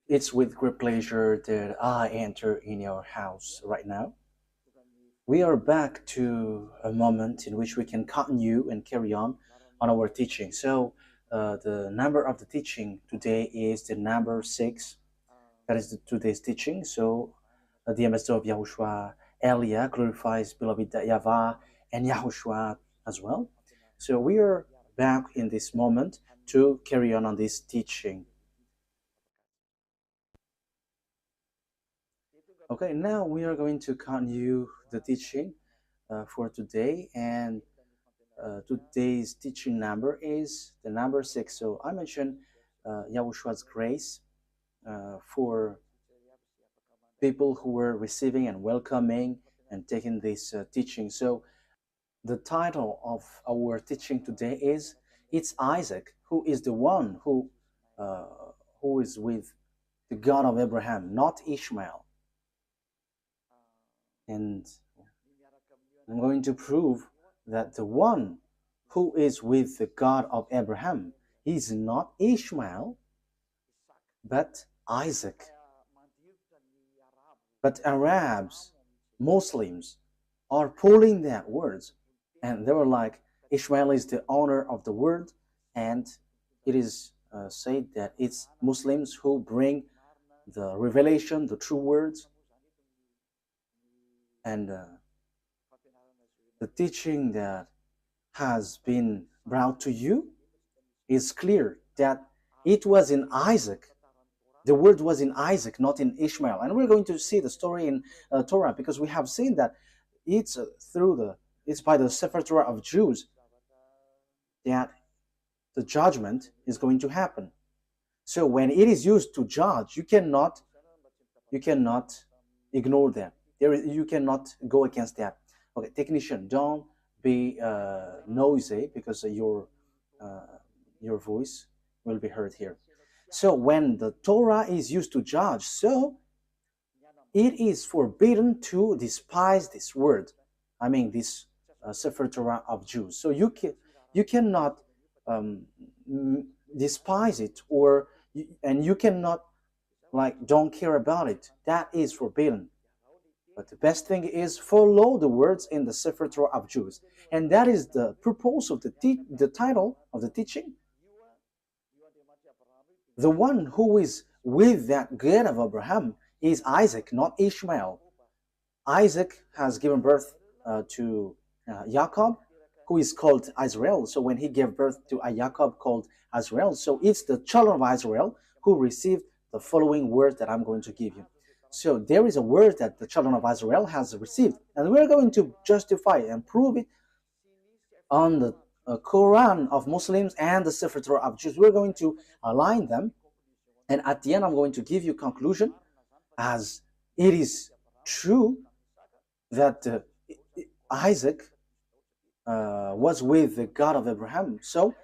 It's with great pleasure that I enter in your house right now. We are back to a moment in which we can continue and carry on our teaching. So, the number of the teaching today is the number 6. That is today's teaching. So, the ambassador of Yahushua, Elia, glorifies beloved YAHVAH and Yahushua as well. So, we are back in this moment to carry on this teaching. Okay, now we are going to continue the teaching for today, and today's teaching number is the number 6. So I mentioned Yahushua's grace for people who were receiving and welcoming and taking this teaching. So the title of our teaching today is "It's Isaac who is the one who is with the God of Abraham, not Ishmael." And I'm going to prove that the one who is with the God of Abraham is not Ishmael, but Isaac. But Arabs, Muslims, are pulling that words, and they were like, Ishmael is the owner of the world, and it is said that it's Muslims who bring the revelation, the true words, and the teaching that has been brought to you is clear that it was in Isaac. The word was in Isaac, not in Ishmael. And we're going to see the story in Torah, because we have seen that it's it's by the Sefer Torah of Jews that the judgment is going to happen. So when it is used to judge, you cannot ignore that. You cannot go against that. Okay, technician, don't be noisy, because your voice will be heard here. So when the Torah is used to judge, so it is forbidden to despise this word. I mean, this Sefer Torah of Jews. So you cannot despise it, and you cannot don't care about it. That is forbidden. But the best thing is follow the words in the Sefer Torah of Jews, and that is the purpose of the title of the teaching. The one who is with that God of Abraham is Isaac, not Ishmael. Isaac has given birth to Jacob, who is called Israel. So when he gave birth to a Jacob called Israel, so it's the children of Israel who received the following word that I'm going to give you. So there is a word that the children of Israel has received, and we're going to justify and prove it on the Quran of Muslims and the Sefer Torah of Jews. We're going to align them, and at the end I'm going to give you conclusion, as it is true that Isaac was with the God of Abraham. So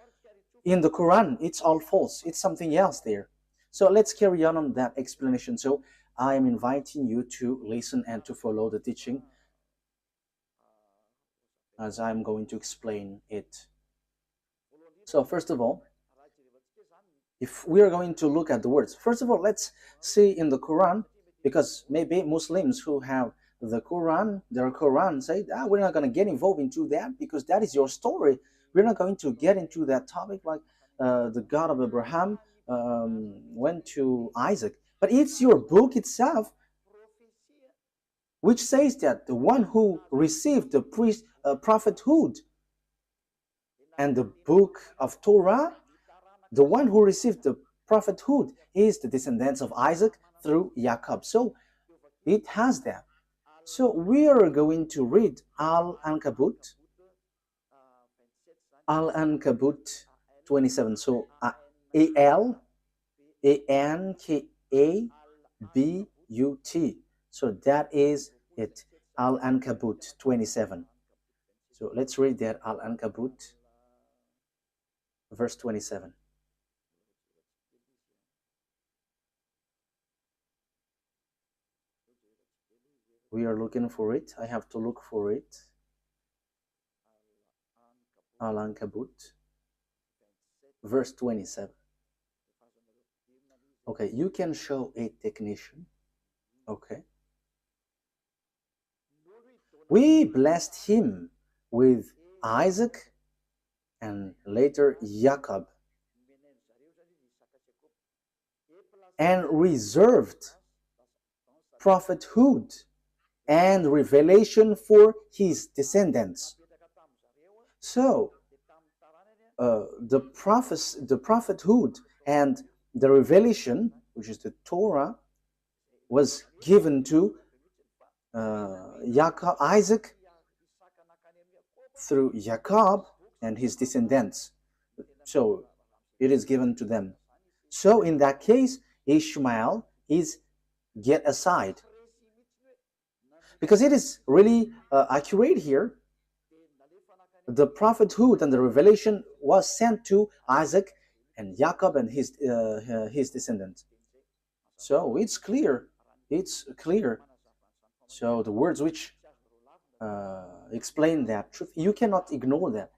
in the Quran, it's all false. It's something else there. So let's carry on that explanation. So I am inviting you to listen and to follow the teaching as I'm going to explain it. So first of all, if we are going to look at the words, first of all, let's see in the Quran, because maybe Muslims who have the Quran, their Quran, say, we're not going to get involved into that, because that is your story. We're not going to get into that topic, like the God of Abraham went to Isaac. But it's your book itself which says that the one who received the prophethood and the book of Torah, the one who received the prophethood is the descendants of Isaac through Jacob. So it has that. So we are going to read Al-Ankabut 27. So Al-Ankabut. So that is it, Al-Ankabut 27. So let's read that, Al-Ankabut, verse 27. We are looking for it. I have to look for it. Al-Ankabut, verse 27. Okay, you can show a technician. Okay. We blessed him with Isaac and later Jacob, and reserved prophethood and revelation for his descendants. So the prophethood and the revelation, which is the Torah, was given to Jacob, Isaac through Jacob and his descendants. So it is given to them. So in that case, Ishmael is get aside, because it is really accurate here. The prophethood and the revelation was sent to Isaac and Jacob and his descendants. So it's clear. It's clear. So the words which explain that truth, you cannot ignore that.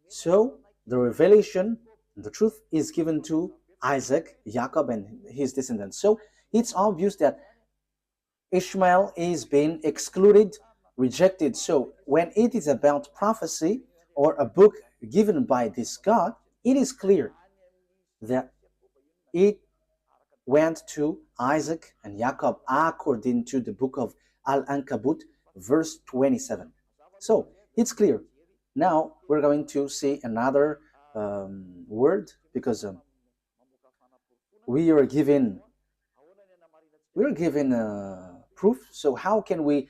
So the revelation, the truth is given to Isaac, Jacob, and his descendants. So it's obvious that Ishmael is being excluded, rejected. So when it is about prophecy or a book given by this God, it is clear that it went to Isaac and Jacob according to the book of Al-Ankabut, verse 27. So it's clear. Now we're going to see another word, because we are given proof. So how can we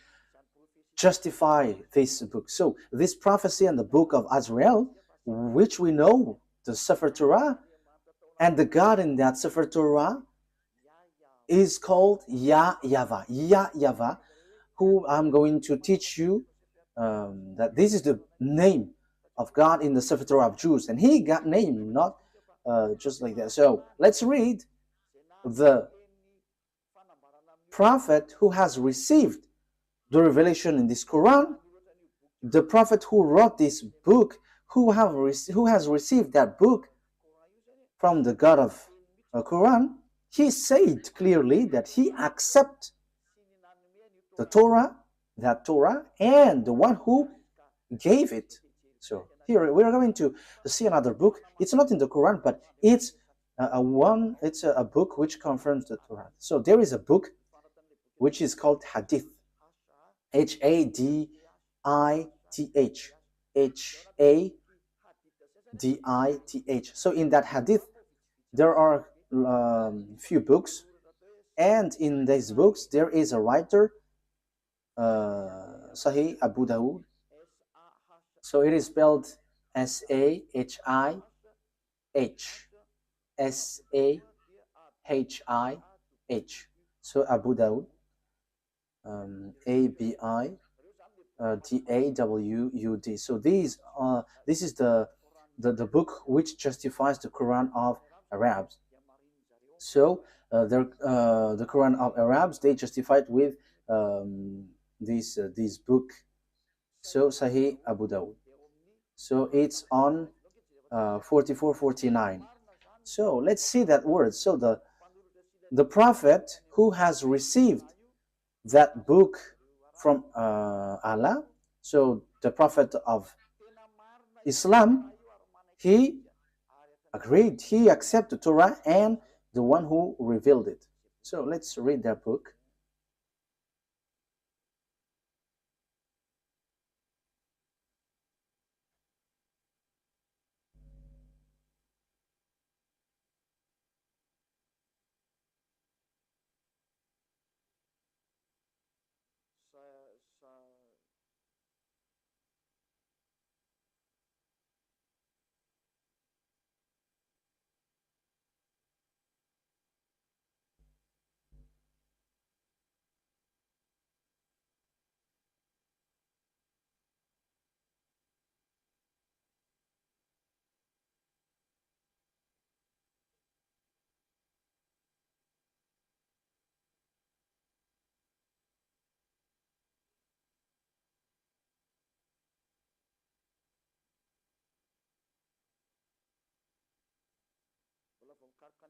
justify this book? So this prophecy and the book of Azrael, which we know, the Sefer Torah, and the God in that Sefer Torah is called YAHVAH. YAHVAH, who I'm going to teach you that this is the name of God in the Sefer Torah of Jews, and he got named not just like that. So let's read the prophet who has received the revelation in this Quran, the prophet who wrote this book, who has received that book from the God of Quran. He said clearly that he accepts the Torah, that Torah, and the one who gave it. So here we are going to see another book. It's not in the Quran, but it's a book which confirms the Torah. So there is a book which is called Hadith, Hadith, Hadith. So in that Hadith, there are few books, and in these books there is a writer, Sahih Abu Dawud. So it is spelled Sahih, Sahih. So Abu Dawud, Abidawud. So this is the book which justifies the Quran of Arabs. So the Quran of Arabs, they justified with this book. So Sahih Abu Dawud. So it's on 4449. So let's see that word. So the prophet who has received that book from Allah, so the prophet of Islam, he agreed, he accepted Torah and the one who revealed it. So let's read that book.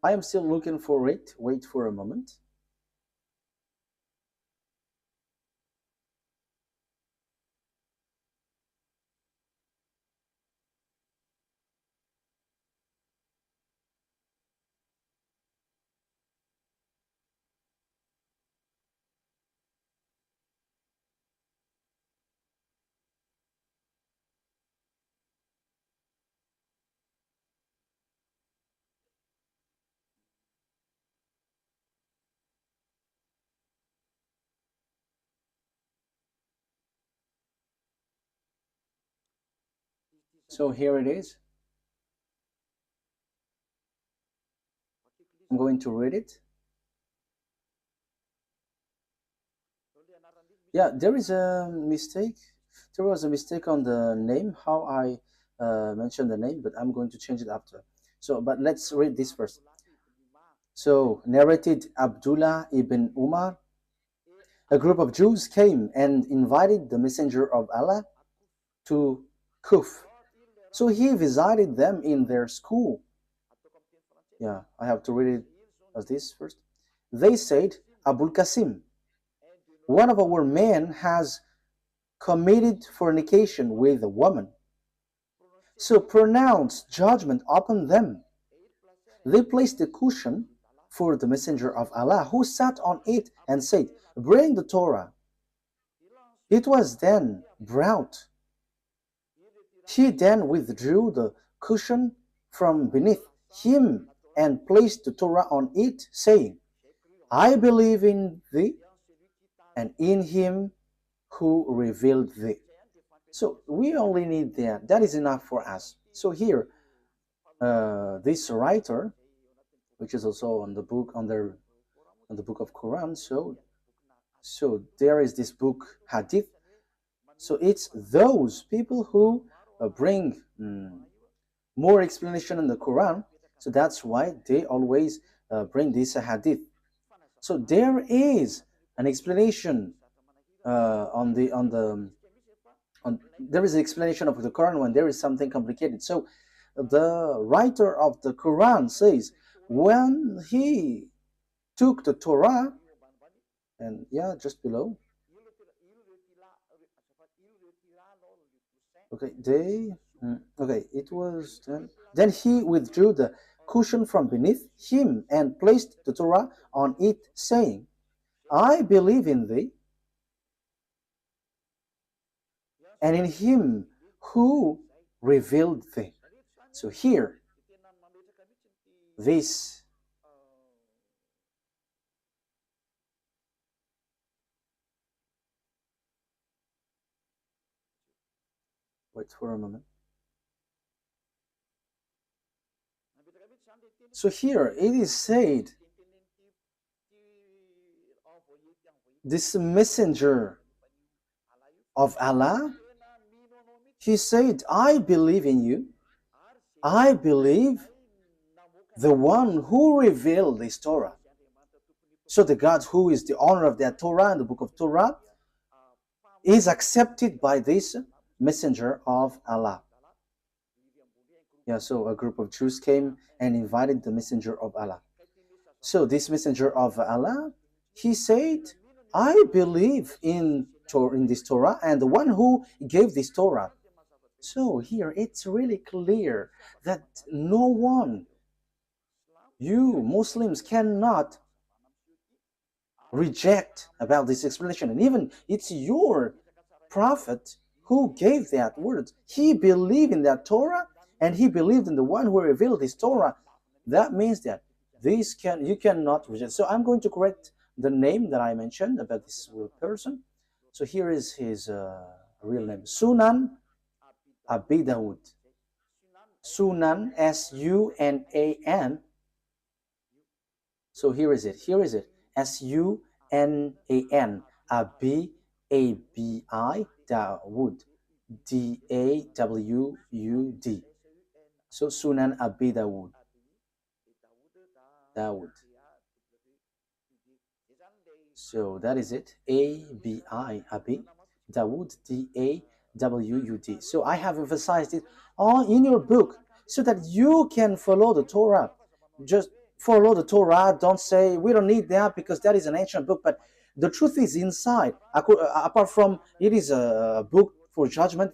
I am still looking for it. Wait for a moment. So here it is. I'm going to read it. Yeah, there is a mistake. There was a mistake on the name, how I mentioned the name, but I'm going to change it after. So, but let's read this first. So, narrated Abdullah ibn Umar, a group of Jews came and invited the Messenger of Allah to Kuf. So he visited them in their school. Yeah, I have to read it as this first. They said, Abul Qasim, one of our men has committed fornication with a woman. So pronounce judgment upon them. They placed a cushion for the Messenger of Allah, who sat on it and said, bring the Torah. It was then brought. He then withdrew the cushion from beneath him and placed the Torah on it, saying, I believe in thee and in him who revealed thee. So we only need that. That is enough for us. So here, this writer, which is also on the book on the book of Quran. So there is this book Hadith. So it's those people who bring more explanation in the Quran. So that's why they always bring this Hadith. So there is an explanation there is an explanation of the Quran when there is something complicated. So the writer of the Quran says when he took the Torah, and yeah, just below. Okay, it was then he withdrew the cushion from beneath him and placed the Torah on it, saying, I believe in thee and in him who revealed thee. So here, this wait for a moment. So here it is said, this messenger of Allah, he said, I believe in you. I believe the one who revealed this Torah. So the God who is the owner of that Torah and the book of Torah is accepted by this messenger of Allah. Yeah, so a group of Jews came and invited the messenger of Allah. So this messenger of Allah, he said, I believe in this Torah and the one who gave this Torah. So here it's really clear that no one, you Muslims, cannot reject about this explanation. And even it's your prophet who gave that word. He believed in that Torah and he believed in the one who revealed this Torah. That means that you cannot reject. So I'm going to correct the name that I mentioned about this person. So here is his real name, Sunan Abi Dawud. Sunan, S-U-N-A-N. So here is it. S-U-N-A-N. Abi, A-B-I, Dawud. D-A-W-U-D. So Sunan Abi Dawud. So that is it. A-B-I, Abi. Dawud, D-A-W-U-D. So I have emphasized it all in your book so that you can follow the Torah. just follow the Torah. Don't say we don't need that because that is an ancient book. But the truth is inside. Apart from it is a book for judgment,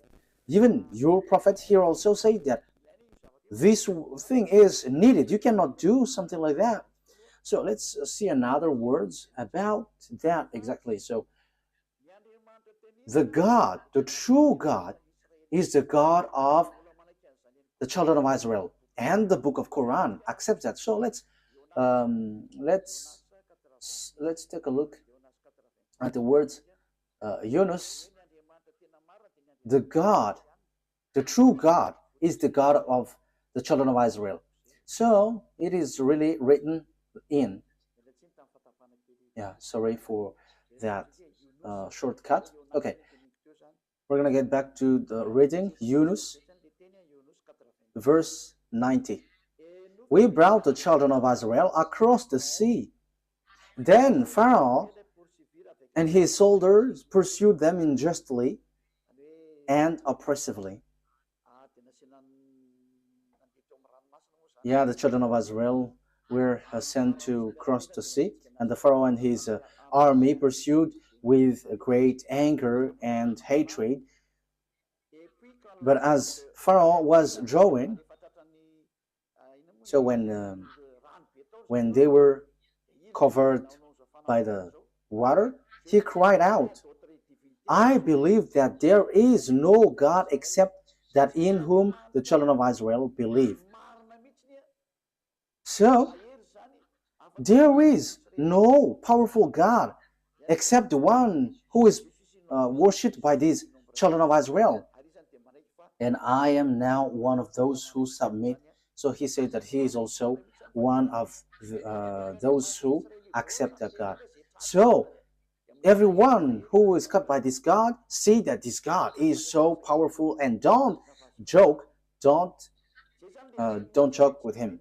even your prophet here also say that this thing is needed. You cannot do something like that. So let's see another words about that exactly. So the God, the true God, is the God of the children of Israel, and the book of Quran accepts that. So let's take a look at the words Yunus. The God, the true God, is the God of the children of Israel. So it is really written in. Yeah, sorry for that shortcut. Okay, we're gonna get back to the reading. Yunus, verse 90. We brought the children of Israel across the sea. Then Pharaoh and his soldiers pursued them unjustly and oppressively. Yeah, the children of Israel were sent to cross the sea, and the Pharaoh and his army pursued with great anger and hatred. But as Pharaoh was drawing, so when they were covered by the water, he cried out, I believe that there is no God except that in whom the children of Israel believe. So there is no powerful God except the one who is worshipped by these children of Israel. And I am now one of those who submit. So he said that he is also one of those who accept that God. So everyone who is cut by this God, see that this God is so powerful, and don't joke, don't joke with him.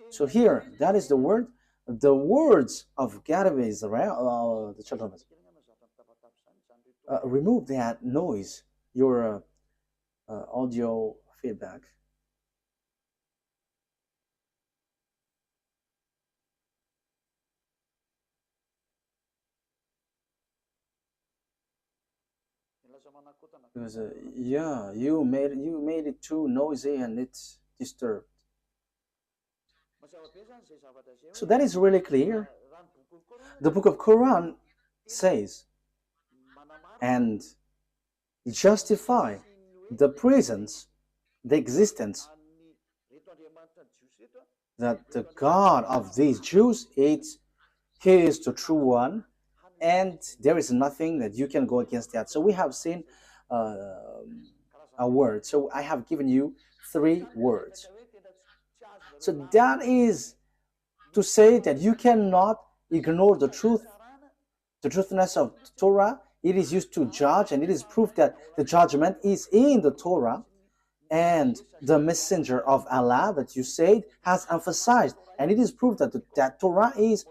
So here, that is the word, the words of God of Israel, the children of Israel. Remove that noise, your audio feedback. Because yeah, you made it too noisy and it's disturbed. So that is really clear. The book of Quran says and justify the presence, the existence that the God of these Jews is, he is the true one, and there is nothing that you can go against that. So we have seen a word. So I have given you 3 words. So that is to say that you cannot ignore the truth, the truthness of the Torah. It is used to judge, and it is proof that the judgment is in the Torah. And the messenger of Allah that you said has emphasized, and it is proof that that Torah is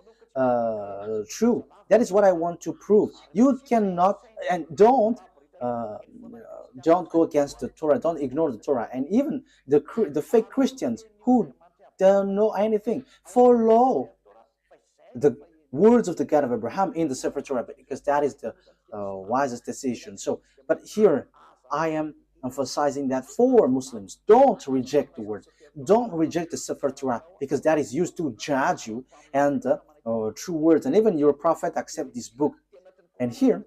true. That is what I want to prove. You cannot, and don't go against the Torah. Don't ignore the Torah. And even the fake Christians who don't know anything follow the words of the God of Abraham in the Sefer Torah, because that is the wisest decision. So, but here I am emphasizing that for Muslims, don't reject the word, don't reject the Sefer Torah, because that is used to judge you, and true words, and even your prophet accept this book. And here,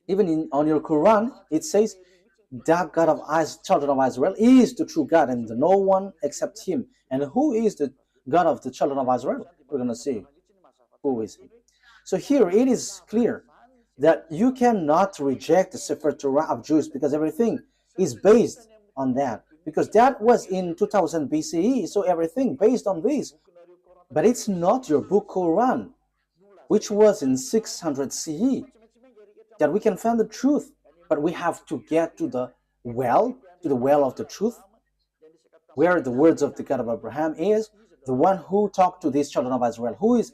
even on your Quran, it says that God of children of Israel is the true God, and no one except him. And who is the God of the children of Israel? We're going to see who is he. So here it is clear that you cannot reject the Sefer Torah of Jews, because everything is based on that, because that was in 2000 BCE, so everything based on this. But it's not your book Quran, which was in 600 CE, that we can find the truth. But we have to get to the well of the truth, where the words of the God of Abraham is, the one who talked to these children of Israel, who is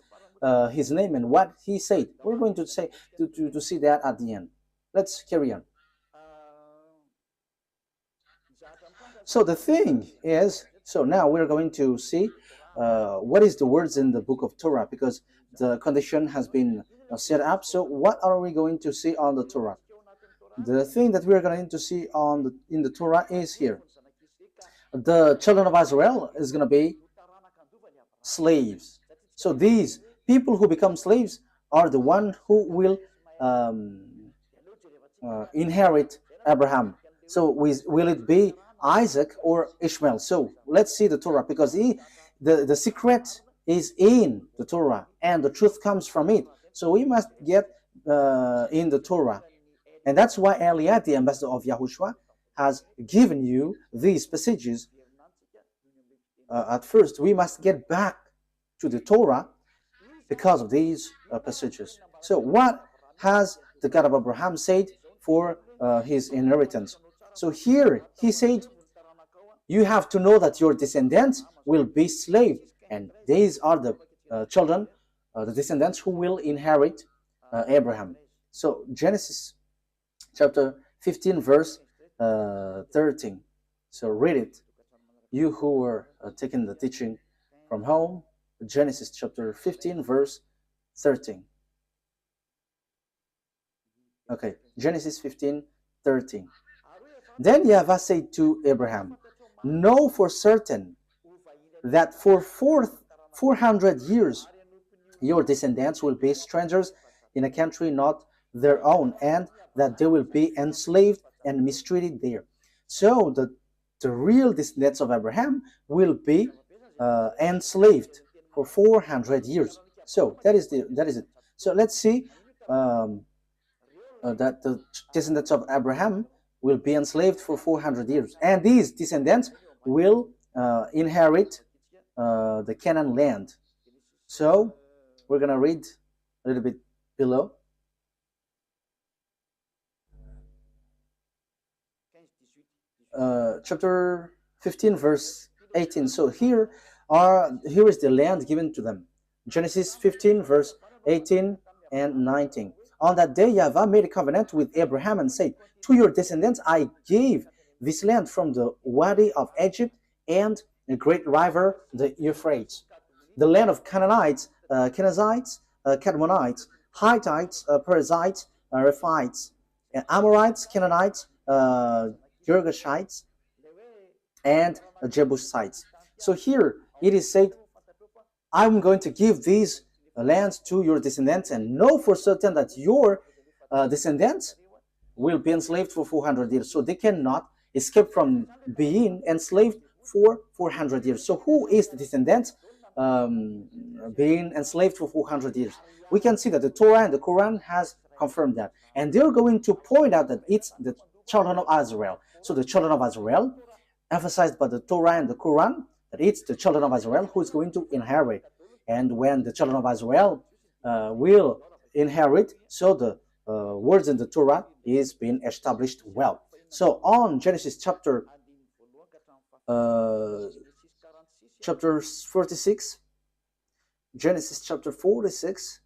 his name and what he said. We're going to say to see that at the end. Let's carry on. So the thing is, so now we're going to see what is the words in the book of Torah, because the condition has been set up. So what are we going to see on the Torah? The thing that we are going to see in the Torah is here. The children of Israel is going to be slaves. So these people who become slaves are the one who will inherit Abraham. So will it be Isaac or Ishmael? So let's see the Torah, because the secret is in the Torah and the truth comes from it. So we must get in the Torah. And that's why Eliad, the ambassador of Yahushua, has given you these passages. At first, we must get back to the Torah because of these passages. So what has the God of Abraham said for his inheritance? So here he said, you have to know that your descendants will be slaves, and these are the children, the descendants who will inherit Abraham. So Genesis chapter 15 verse 13. So read it, you who were taking the teaching from home. Genesis chapter 15 verse 13. Okay, Genesis 15:13. Then YAHVAH said to Abraham, know for certain that for 400 years your descendants will be strangers in a country not their own, and that they will be enslaved and mistreated there. So the real descendants of Abraham will be enslaved for 400 years. So that is it. So let's see that the descendants of Abraham will be enslaved for 400 years, and these descendants will inherit the Canaan land. So we're gonna read a little bit below. Chapter 15 verse 18. So here is the land given to them. Genesis 15 verse 18 and 19. On that day YAHVAH made a covenant with Abraham and said, to your descendants I gave this land from the Wadi of Egypt and the great river the Euphrates, the land of Canaanites, Kenizzites, Cadmonites, Hittites, Perizzites, Rephites, Amorites, Canaanites, Girgashites, and Jebusites. So here it is said, I'm going to give these lands to your descendants, and know for certain that your descendants will be enslaved for 400 years. So they cannot escape from being enslaved for 400 years. So who is the descendants being enslaved for 400 years? We can see that the Torah and the Quran has confirmed that. And they're going to point out that it's the children of Israel. So the children of Israel, emphasized by the Torah and the Quran, that it's the children of Israel who is going to inherit. And when the children of Israel will inherit, so the words in the Torah is being established well. So on Genesis chapter 46, Genesis chapter 46,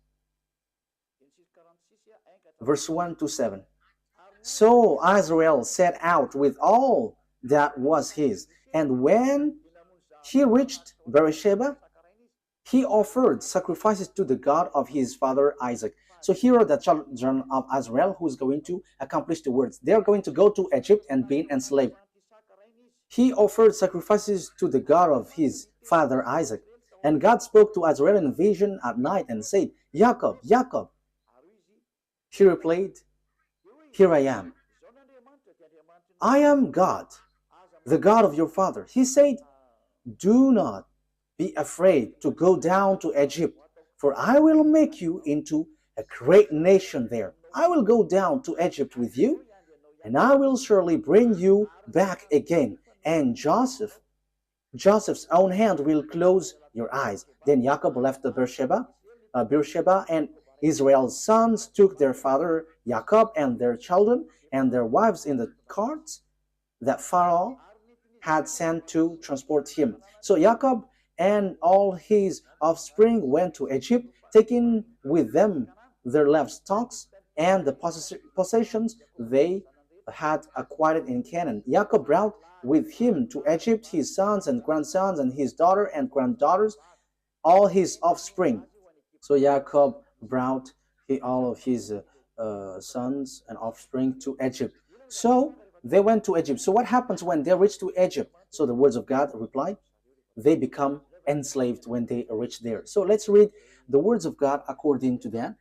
verse 1 to 7. So Israel set out with all that was his, and when he reached Beersheba, he offered sacrifices to the God of his father Isaac. So here are the children of Israel who is going to accomplish the words. They are going to go to Egypt and be enslaved. He offered sacrifices to the God of his father Isaac. And God spoke to Israel in a vision at night and said, Jacob, Jacob. He replied, here I am. I am God, the God of your father. He said, do not be afraid to go down to Egypt, for I will make you into a great nation there. I will go down to Egypt with you, and I will surely bring you back again. And Joseph's own hand will close your eyes. Then Jacob left the Beersheba, and Israel's sons took their father Jacob and their children and their wives in the carts that Pharaoh had sent to transport him. So Jacob and all his offspring went to Egypt, taking with them their livestock and the possessions they had acquired in Canaan. Jacob brought with him to Egypt his sons and grandsons and his daughter and granddaughters, all his offspring. So Jacob brought all of his sons and offspring to Egypt. So they went to Egypt. So what happens when they reach to Egypt? So the words of God reply, they become enslaved when they reach there. So let's read the words of God according to that.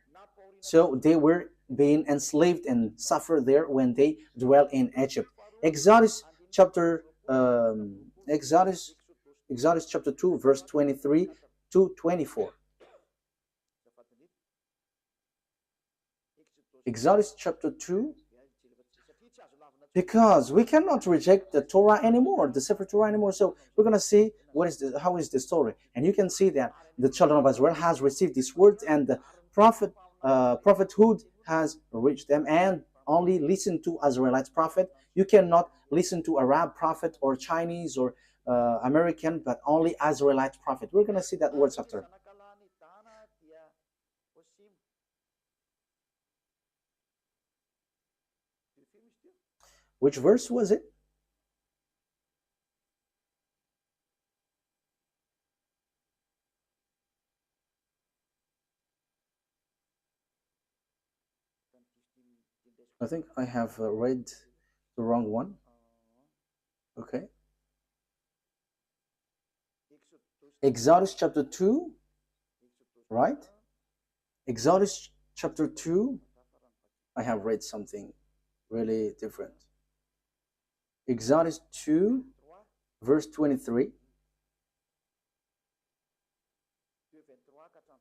So they were being enslaved and suffer there when they dwell in Egypt. Exodus chapter Exodus chapter 2 verse 23 to 24. Exodus chapter 2, because we cannot reject the Torah anymore, the Sefer Torah anymore. So we're going to see how is the story. And you can see that the children of Israel has received this word, and the prophethood has reached them, and only listen to Israelite prophet. You cannot listen to Arab prophet or Chinese or American, but only Israelite prophet. We're going to see that words after. Which verse was it? I think I have read the wrong one. Okay. Exodus chapter 2, right? Exodus chapter 2, I have read something really different. Exodus 2, verse 23.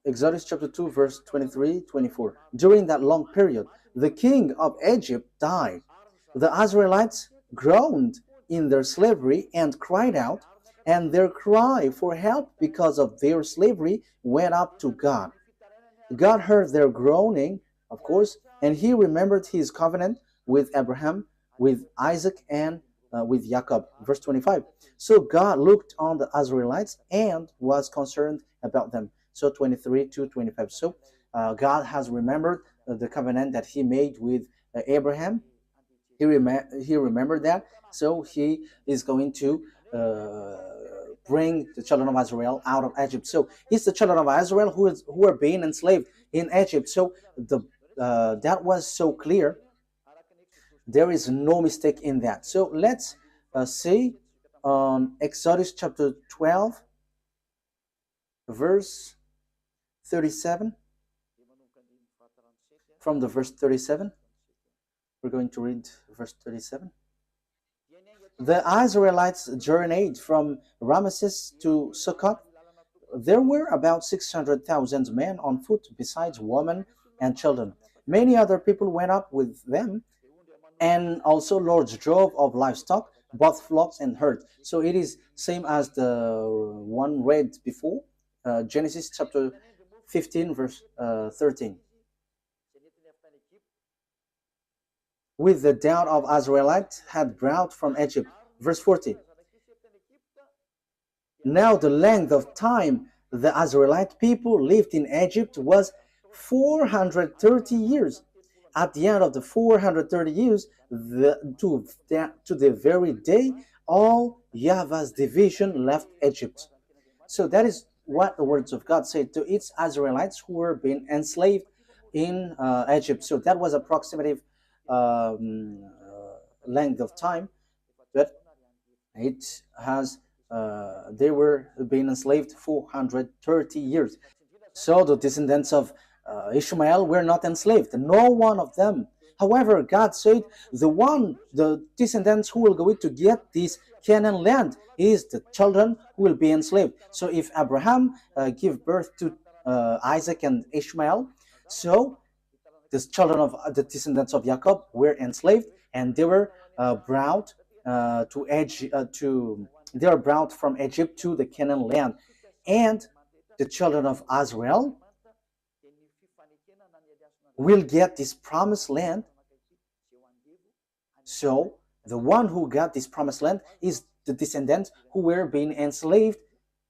Exodus chapter 2, verse 23, 24. During that long period, the king of Egypt died. The Israelites groaned in their slavery and cried out, and their cry for help because of their slavery went up to God. God heard their groaning, of course, and he remembered his covenant with Abraham, with Isaac, and with Jacob. Verse 25. So God looked on the Israelites and was concerned about them. So 23 to 25. So God has remembered the covenant that he made with Abraham. He remembered that. So he is going to bring the children of Israel out of Egypt. So it's the children of Israel who are being enslaved in Egypt. So that was so clear. There is no mistake in that. So let's see on Exodus chapter 12, verse 37. From the verse 37, we're going to read verse 37. The Israelites journeyed from Ramesses to Succoth. There were about 600,000 men on foot, besides women and children. Many other people went up with them, and also large drove of livestock, both flocks and herds. So it is same as the one read before, Genesis chapter 15, verse 13. With the doubt of Israelites had brought from Egypt. Verse 40. Now the length of time the Israelite people lived in Egypt was 430 years. At the end of the 430 years, to the very day, all YAHVAH's division left Egypt. So that is what the words of God say to its Israelites who were being enslaved in Egypt. So that was approximative length of time, but it has they were being enslaved 430 years. So the descendants of Ishmael were not enslaved, no one of them. However, God said the descendants who will go to get this Canaan land is the children who will be enslaved. So if Abraham gave birth to Isaac and Ishmael, so the children of the descendants of Jacob were enslaved, and they were brought they were brought from Egypt to the Canaan land, and the children of Israel will get this promised land. So the one who got this promised land is the descendants who were being enslaved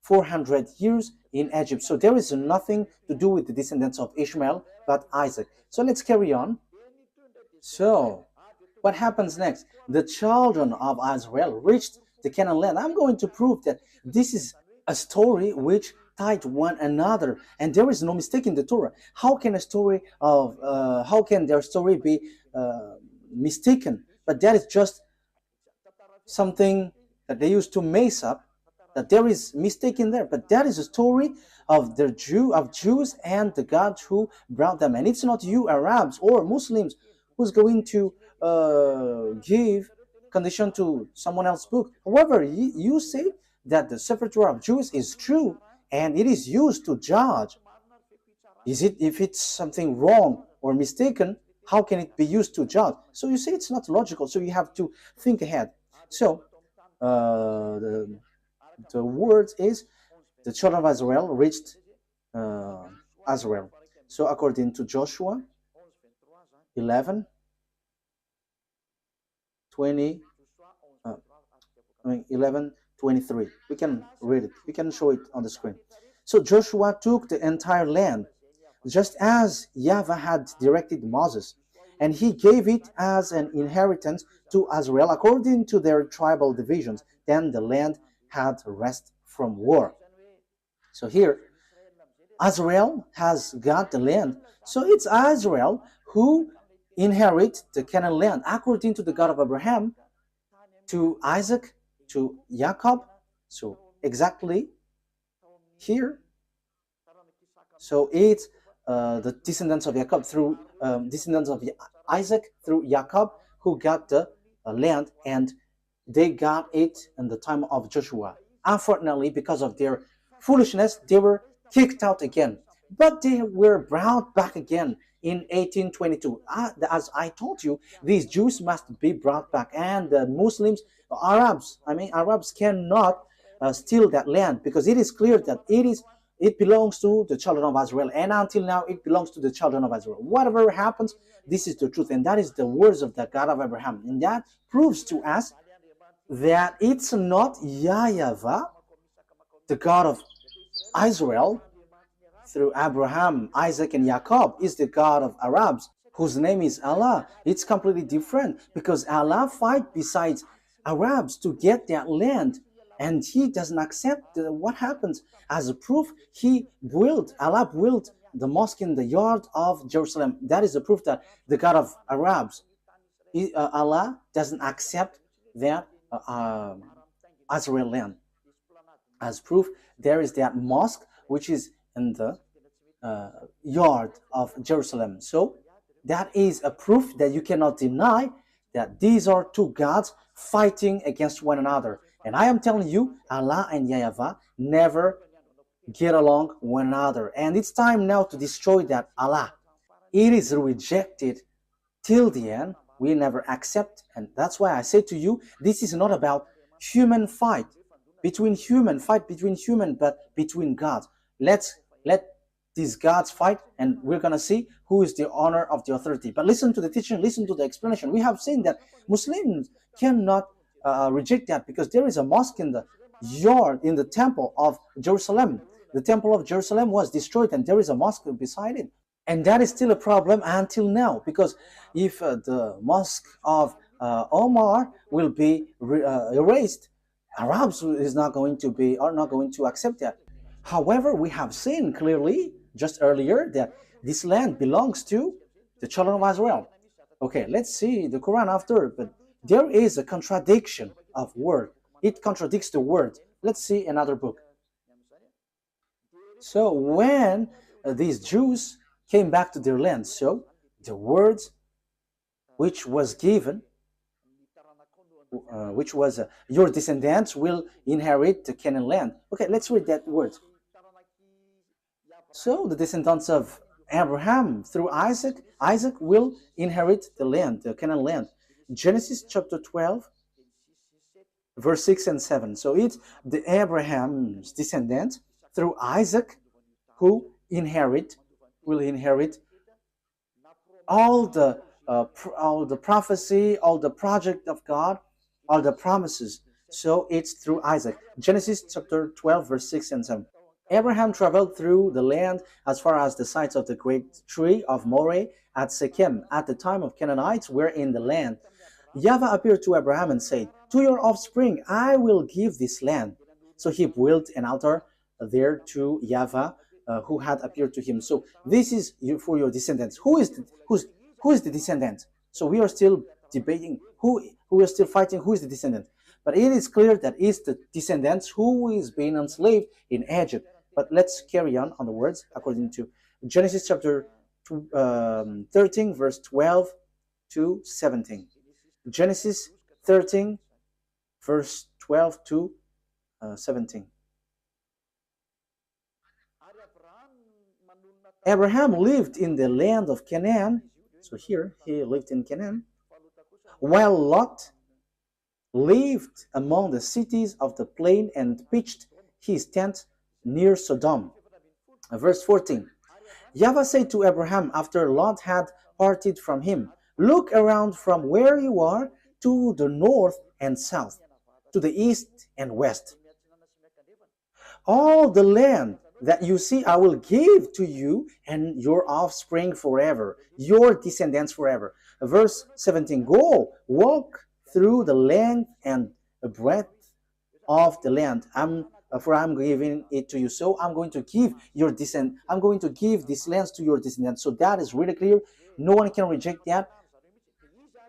400 years in Egypt. So there is nothing to do with the descendants of Ishmael but Isaac. So let's carry on. So what happens next? The children of Israel reached the Canaan land. I'm going to prove that this is a story which tied one another, and there is no mistake in the Torah. How can their story be mistaken? But that is just something that they used to mess up, that there is mistake in there, but that is a story of Jews and the God who brought them. And it's not you Arabs or Muslims who's going to give condition to someone else's book. However, you say that the Sefer Torah of Jews is true and it is used to judge. If it's something wrong or mistaken, how can it be used to judge? So you say it's not logical, so you have to think ahead. So the word is the children of Israel reached Israel. So according to Joshua 11, 20, 11:23. We can read it. We can show it on the screen. So Joshua took the entire land, just as YAHVAH had directed Moses, and he gave it as an inheritance to Israel according to their tribal divisions. Then the land had rest from war. So here, Israel has got the land. So it's Israel who inherit the Canaan land according to the God of Abraham, to Isaac, to Jacob. So exactly here. So it's the descendants of Jacob through descendants of Isaac through Jacob who got the land, and they got it in the time of Joshua. Unfortunately, because of their foolishness, they were kicked out again. But they were brought back again in 1822. As I told you, these Jews must be brought back, and the Muslims, Arabs cannot steal that land, because it is clear that it belongs to the children of Israel, and until now it belongs to the children of Israel. Whatever happens, this is the truth, and that is the words of the God of Abraham, and that proves to us that it's not YAHVAH, the God of Israel, through Abraham, Isaac, and Jacob, is the God of Arabs, whose name is Allah. It's completely different, because Allah fight besides Arabs to get that land, and he doesn't accept what happens. As a proof, Allah built the mosque in the yard of Jerusalem. That is the proof that the God of Arabs, Allah doesn't accept that Israel land. As proof, there is that mosque which is in the yard of Jerusalem. So that is a proof that you cannot deny that these are two gods fighting against one another. And I am telling you, Allah and YAHVAH never get along one another. And it's time now to destroy that Allah. It is rejected till the end. We never accept. And that's why I say to you, this is not about human fight between human, but between gods. Let these gods fight, and we're going to see who is the owner of the authority. But listen to the teaching, listen to the explanation. We have seen that Muslims cannot reject that, because there is a mosque in the yard, in the temple of Jerusalem. The temple of Jerusalem was destroyed, and there is a mosque beside it. And that is still a problem until now, because if the mosque of Omar will be erased, Arabs are not going to accept that. However, we have seen clearly just earlier that this land belongs to the children of Israel. Okay, let's see the Quran after, but there is a contradiction of word. It contradicts the word. Let's see another book. So when these Jews came back to their land, so the words which was given, which was your descendants will inherit the Canaan land. Okay, let's read that word. So the descendants of Abraham through Isaac will inherit the land, the Canaan land. Genesis chapter 12, verse 6 and 7. So it's the Abraham's descendants through Isaac who will inherit all the prophecy, all the project of God, all the promises. So it's through Isaac. Genesis chapter 12, verse 6 and 7. Abraham traveled through the land as far as the sites of the great tree of Moreh at Shechem. At the time of Canaanites were in the land. YAHVAH appeared to Abraham and said, "To your offspring I will give this land." So he built an altar there to YAHVAH, who had appeared to him. So this is for your descendants. Who is the descendant? So we are still debating who is still fighting who is the descendant. But it is clear that it's the descendants who is being enslaved in Egypt. But let's carry on the words according to Genesis chapter 13, verse 12 to 17. Genesis 13, verse 12 to 17. Abraham lived in the land of Canaan. So here he lived in Canaan, while Lot lived among the cities of the plain and pitched his tent near Sodom. Verse 14. YAHVAH said to Abraham after Lot had parted from him, "Look around from where you are to the north and south, to the east and west. All the land that you see I will give to you and your offspring forever, your descendants forever." Verse 17, "Go, walk through the length and breadth of the land. For I'm giving it to you. So I'm going to give your descendants. I'm going to give these lands to your descendants." So that is really clear. No one can reject that.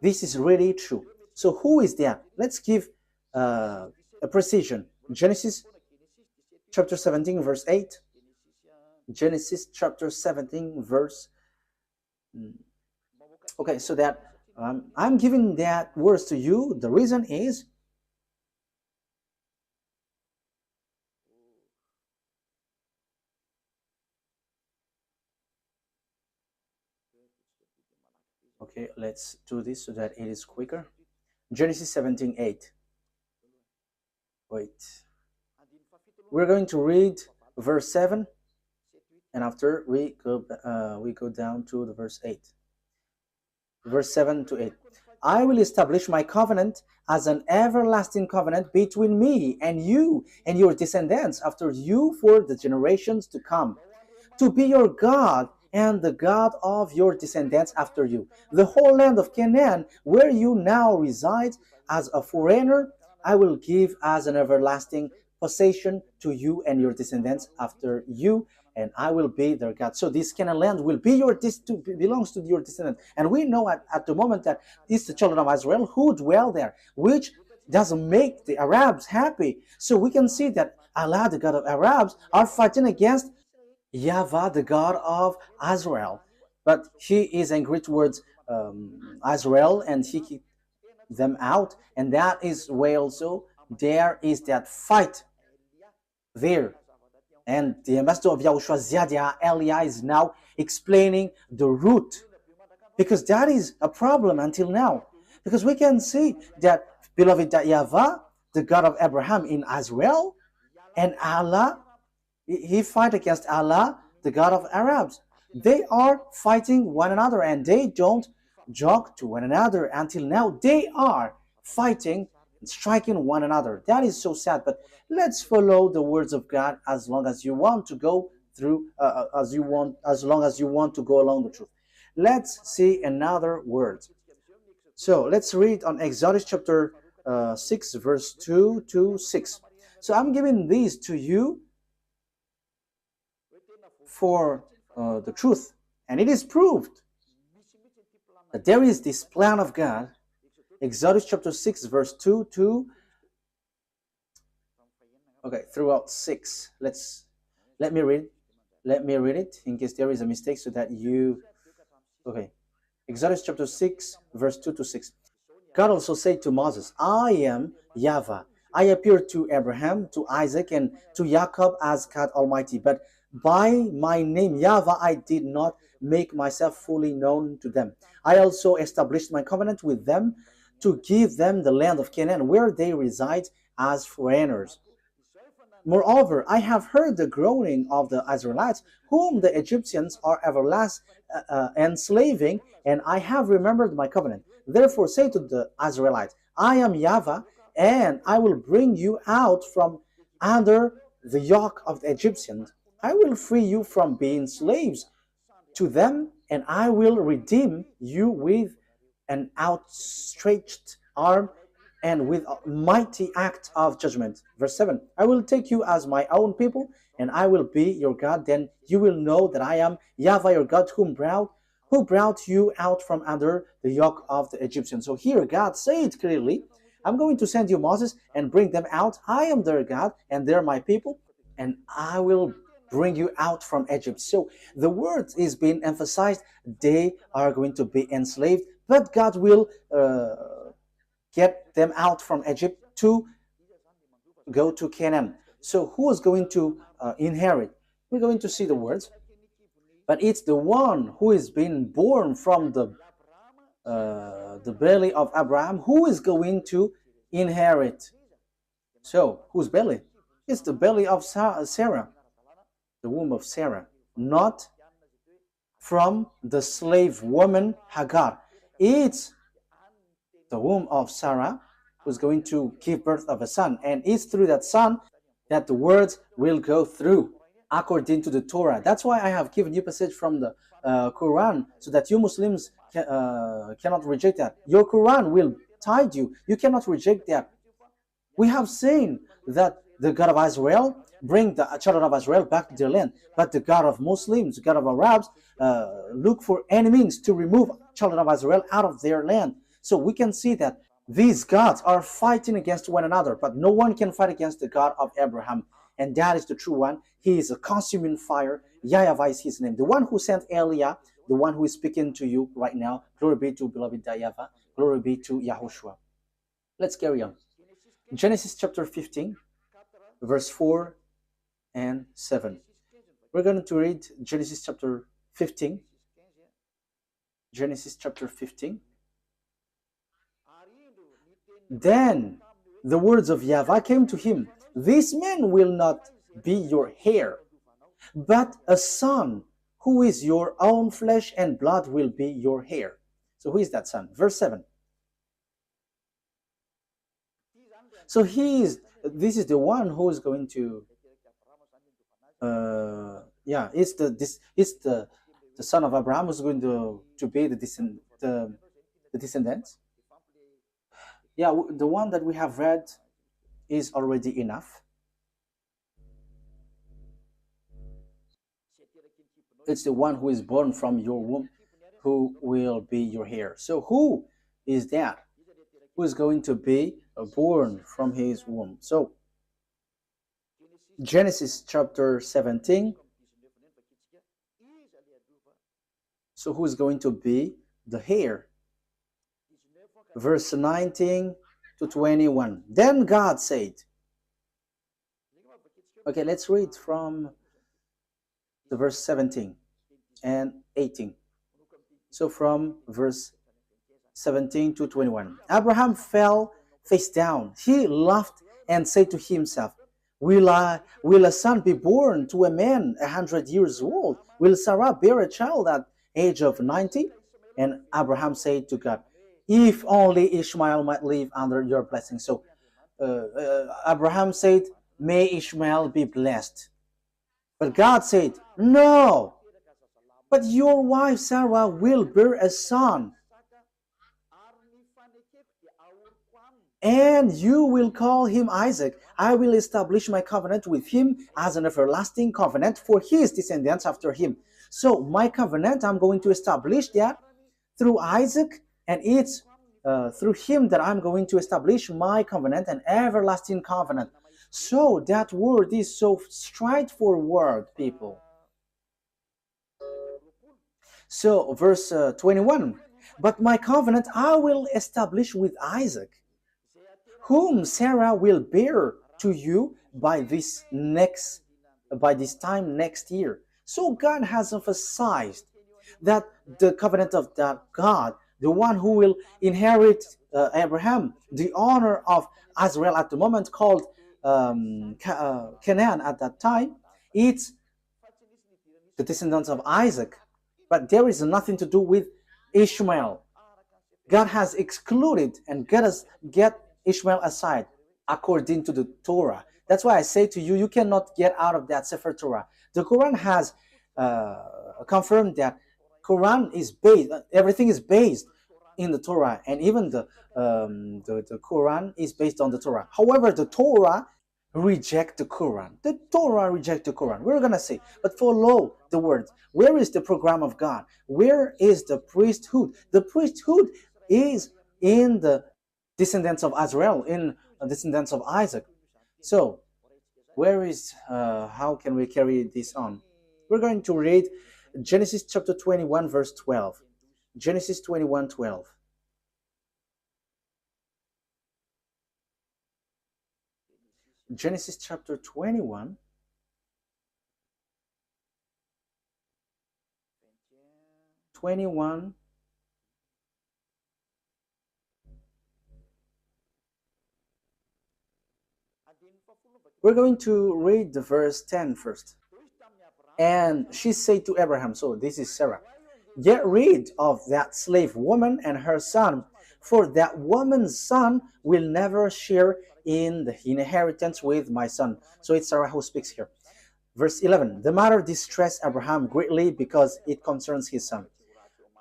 This is really true. So who is that? Let's give a precision. Genesis chapter 17, verse 8. Genesis chapter 17, verse. Okay, so that I'm giving that words to you. The reason is okay, let's do this so that it is quicker. Genesis 17, 8. Wait. We're going to read verse 7, and after we go down to the verse 8. Verse 7 to 8. "I will establish my covenant as an everlasting covenant between me and you and your descendants after you for the generations to come, to be your God and the God of your descendants after you. The whole land of Canaan, where you now reside as a foreigner, I will give as an everlasting possession to you and your descendants after you, and I will be their God." So this Canaan land will be belongs to your descendants. And we know at the moment that it's the children of Israel who dwell there, which doesn't make the Arabs happy. So we can see that Allah, the God of Arabs, are fighting against YAHVAH, the God of Israel. But he is angry towards Israel, and he keeps them out. And that is why also there is that fight there. And the ambassador of YAHOSHUAH, Ziadia Elia, is now explaining the root, because that is a problem until now. Because we can see that, beloved, that YAHVAH, the God of Abraham in Israel, and Allah, he fight against Allah, the God of Arabs. They are fighting one another, and they don't joke to one another until now. They are fighting and striking one another. That is so sad. But let's follow the words of God as long as you want to go through, as long as you want to go along the truth. Let's see another word. So let's read on Exodus chapter 6, verse 2 to 6. So I'm giving these to you for the truth, and it is proved that there is this plan of God. Exodus chapter 6, verse 2 to throughout 6. Let me read it in case there is a mistake, so that you Exodus chapter 6, verse 2 to 6. God also said to Moses, "I am YAHVAH. I appeared to Abraham, to Isaac, and to Jacob as God Almighty, but by my name YAHVAH I did not make myself fully known to them. I also established my covenant with them to give them the land of Canaan, where they reside as foreigners. Moreover, I have heard the groaning of the Israelites, whom the Egyptians are enslaving, and I have remembered my covenant. Therefore say to the Israelites, I am YAHVAH, and I will bring you out from under the yoke of the Egyptians. I will free you from being slaves to them, and I will redeem you with an outstretched arm and with a mighty act of judgment. Verse 7, I will take you as my own people, and I will be your God. Then you will know that I am YAHVAH your God, who brought you out from under the yoke of the Egyptians. So here God said clearly, I'm going to send you Moses and bring them out. I am their God, and they're my people, and I will bring you out from Egypt. So the word is being emphasized. They are going to be enslaved, but God will get them out from Egypt to go to Canaan. So who is going to inherit? We're going to see the words, but it's the one who is being born from the belly of Abraham who is going to inherit. So whose belly? It's the belly of Sarah, the womb of Sarah, not from the slave woman Hagar. It's the womb of Sarah who's going to give birth of a son, and it's through that son that the words will go through according to the Torah. That's why I have given you passage from the Quran, so that you Muslims cannot reject that. Your Quran will guide you. You cannot reject that. We have seen that the God of Israel bring the children of Israel back to their land, but the God of Muslims, the God of Arabs, look for any means to remove children of Israel out of their land. So we can see that these gods are fighting against one another, but no one can fight against the God of Abraham, and that is the true one. He is a consuming fire. YAHVAH is his name. The one who sent Elia, the one who is speaking to you right now. Glory be to beloved YAHVAH. Glory be to Yahushua. Let's carry on. Genesis chapter 15, verse 4 and 7. We're going to read Genesis chapter 15. Genesis chapter 15. Then the words of YAHVAH came to him. This man will not be your heir, but a son who is your own flesh and blood will be your heir. So who is that son? Verse 7. So this is the one who is going to it's the son of Abraham who's going to be the descendants. Yeah, the one that we have read is already enough. It's the one who is born from your womb who will be your heir. So who is that? Who is going to be born from his womb? So Genesis chapter 17. So who is going to be the heir? Verse 19 to 21. Then God said, okay, let's read from the verse 17 and 18. So from verse 17 to 21. Abraham fell face down. He laughed and said to himself, Will a son be born to a man 100 years old? Will Sarah bear a child at age of 90? And Abraham said to God, if only Ishmael might live under your blessing. So Abraham said, may Ishmael be blessed. But God said, no, but your wife Sarah will bear a son, and you will call him Isaac. I will establish my covenant with him as an everlasting covenant for his descendants after him. So my covenant, I'm going to establish that through Isaac, and it's through him that I'm going to establish my covenant, an everlasting covenant. So that word is so straightforward, people. So verse 21, but my covenant I will establish with Isaac, whom Sarah will bear to you by this time next year. So God has emphasized that the covenant of that God, the one who will inherit Abraham, the honor of Israel at the moment called Canaan at that time, it's the descendants of Isaac. But there is nothing to do with Ishmael. God has excluded and get Ishmael aside according to the Torah. That's why I say to you, you cannot get out of that Sefer Torah. The Quran has confirmed that Quran is based, everything is based in the Torah, and even the Quran is based on the Torah. However, the Torah reject the Quran. The Torah reject the Quran. We're gonna say, but follow the words. Where is the program of God? Where is the priesthood? The priesthood is in the descendants of Israel, in the descendants of Isaac. So, where is, how can we carry this on? We're going to read Genesis chapter 21, verse 12. Genesis 21, 12. Genesis chapter 21, we're going to read the verse 10 first. And she said to Abraham, so this is Sarah, get rid of that slave woman and her son, for that woman's son will never share in the inheritance with my son. So it's Sarah who speaks here. Verse 11, the matter distressed Abraham greatly because it concerns his son.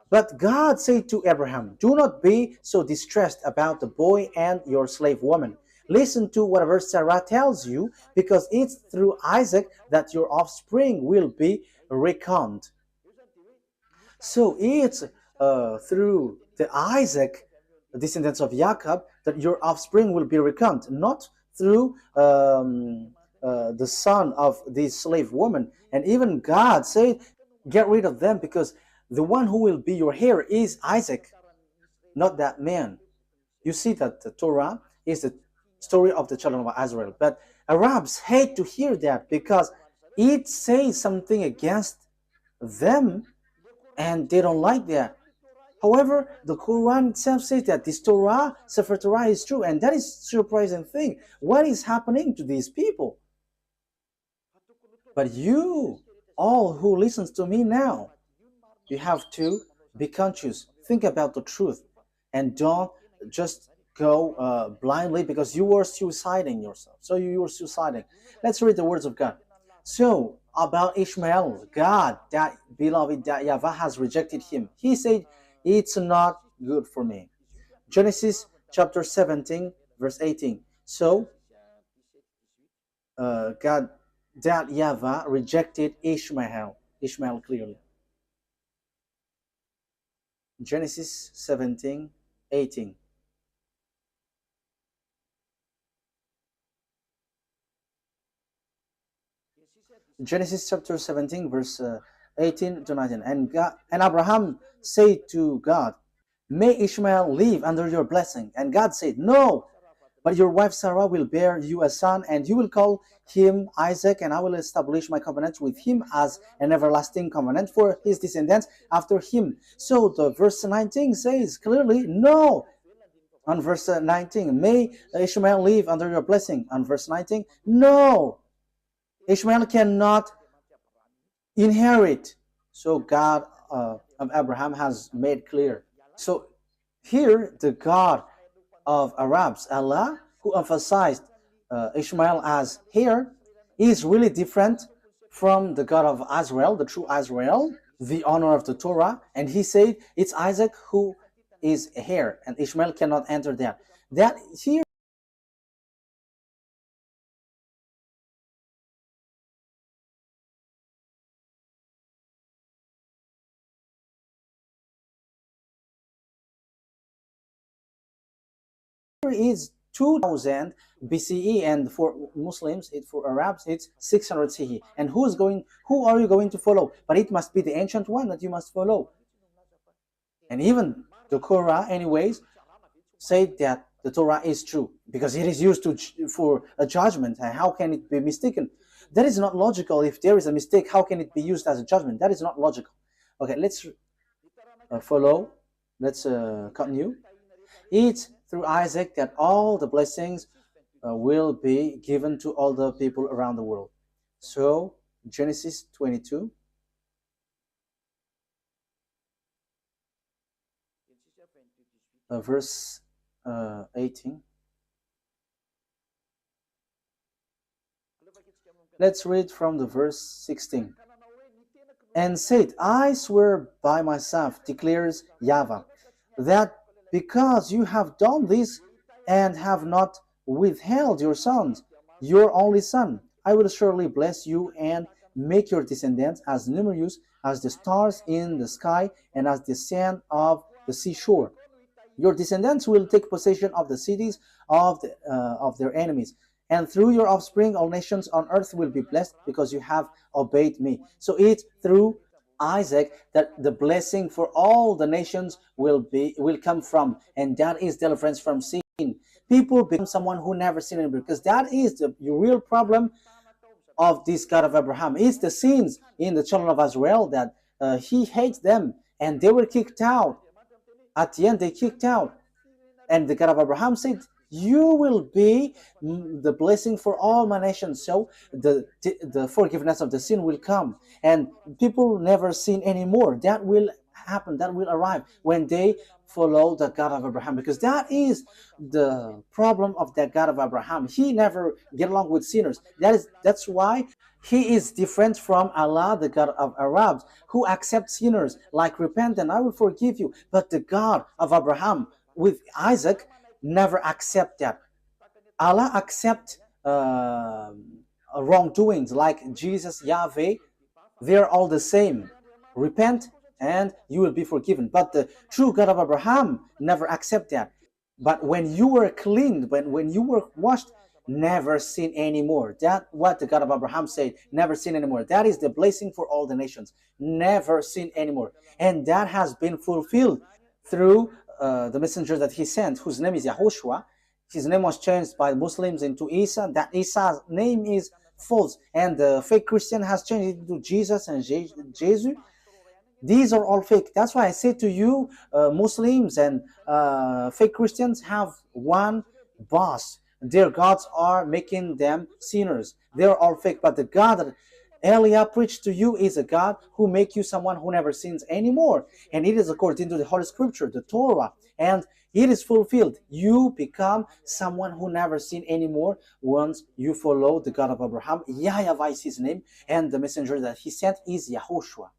But God said to Abraham, do not be so distressed about the boy and your slave woman. Listen to whatever Sarah tells you, because it's through Isaac that your offspring will be reckoned. So it's through the Isaac, the descendants of Jacob, that your offspring will be reckoned, not through the son of this slave woman. And even God said, get rid of them, because the one who will be your heir is Isaac, not that man. You see that the Torah is the story of the children of Israel. But Arabs hate to hear that because it says something against them and they don't like that. However, the Quran itself says that this Torah, Sefer Torah, is true, and that is a surprising thing. What is happening to these people? But you, all who listens to me now, you have to be conscious. Think about the truth, and don't just go blindly, because you are suiciding yourself. So you are suiciding. Let's read the words of God. So about Ishmael, God, that beloved, that YAHVAH has rejected him. He said, it's not good for me. Genesis chapter 17, verse 18. So God, that YAHVAH rejected Ishmael clearly. Genesis 17, 18. Genesis chapter 17, verse 18 to 19. And Abraham said to God, may Ishmael live under your blessing. And God said, no, but your wife Sarah will bear you a son, and you will call him Isaac, and I will establish my covenant with him as an everlasting covenant for his descendants after him. So the verse 19 says clearly, no. On verse 19, may Ishmael live under your blessing. On verse 19, no. Ishmael cannot inherit. So God of Abraham has made clear. So here the God of Arabs, Allah, who emphasized Ishmael as heir, is really different from the God of Israel, the true Israel, the honor of the Torah. And he said it's Isaac who is a heir, and Ishmael cannot enter there. That here is 2000 BCE, and for Muslims, for Arabs, it's 600 CE. And who are you going to follow? But it must be the ancient one that you must follow. And even the Quran, anyways, said that the Torah is true because it is used for a judgment. And how can it be mistaken? That is not logical. If there is a mistake, how can it be used as a judgment? That is not logical. Okay, let's follow. Let's continue. It's through Isaac that all the blessings will be given to all the people around the world. So Genesis 22. Verse 18. Let's read from the verse 16. And said, I swear by myself, declares YAHVAH, that because you have done this and have not withheld your sons, your only son, I will surely bless you and make your descendants as numerous as the stars in the sky and as the sand of the seashore. Your descendants will take possession of the cities of their enemies. And through your offspring, all nations on earth will be blessed because you have obeyed me. So it's through Isaac that the blessing for all the nations will come from, and that is deliverance from sin. People become someone who never sinned anymore, because that is the real problem of this God of Abraham. It's the sins in the children of Israel that he hates them, and they were kicked out. At the end, they kicked out. And the God of Abraham said, you will be the blessing for all my nations. So the forgiveness of the sin will come. And people never sin anymore. That will happen. That will arrive when they follow the God of Abraham. Because that is the problem of the God of Abraham. He never get along with sinners. That's why he is different from Allah, the God of Arabs, who accepts sinners, like repent and I will forgive you. But the God of Abraham with Isaac never accept that. Allah accept wrongdoings, like Jesus, YAHVAH. They're all the same. Repent and you will be forgiven. But the true God of Abraham never accept that. But when you were cleaned, when you were washed, never sin anymore. That's what the God of Abraham said. Never sin anymore. That is the blessing for all the nations. Never sin anymore. And that has been fulfilled through the messenger that he sent, whose name is YAHOSHUAH. His name was changed by Muslims into Isa. That Isa's name is false, and the fake Christian has changed it into Jesus and Jesus. These are all fake. That's why I say to you, Muslims and fake Christians have one boss. Their gods are making them sinners. They're all fake. But the God that Elia preached to you is a God who makes you someone who never sins anymore. And it is according to the Holy Scripture, the Torah. And it is fulfilled. You become someone who never sin anymore once you follow the God of Abraham. YAHVAH is his name. And the messenger that he sent is YAHOSHUAH.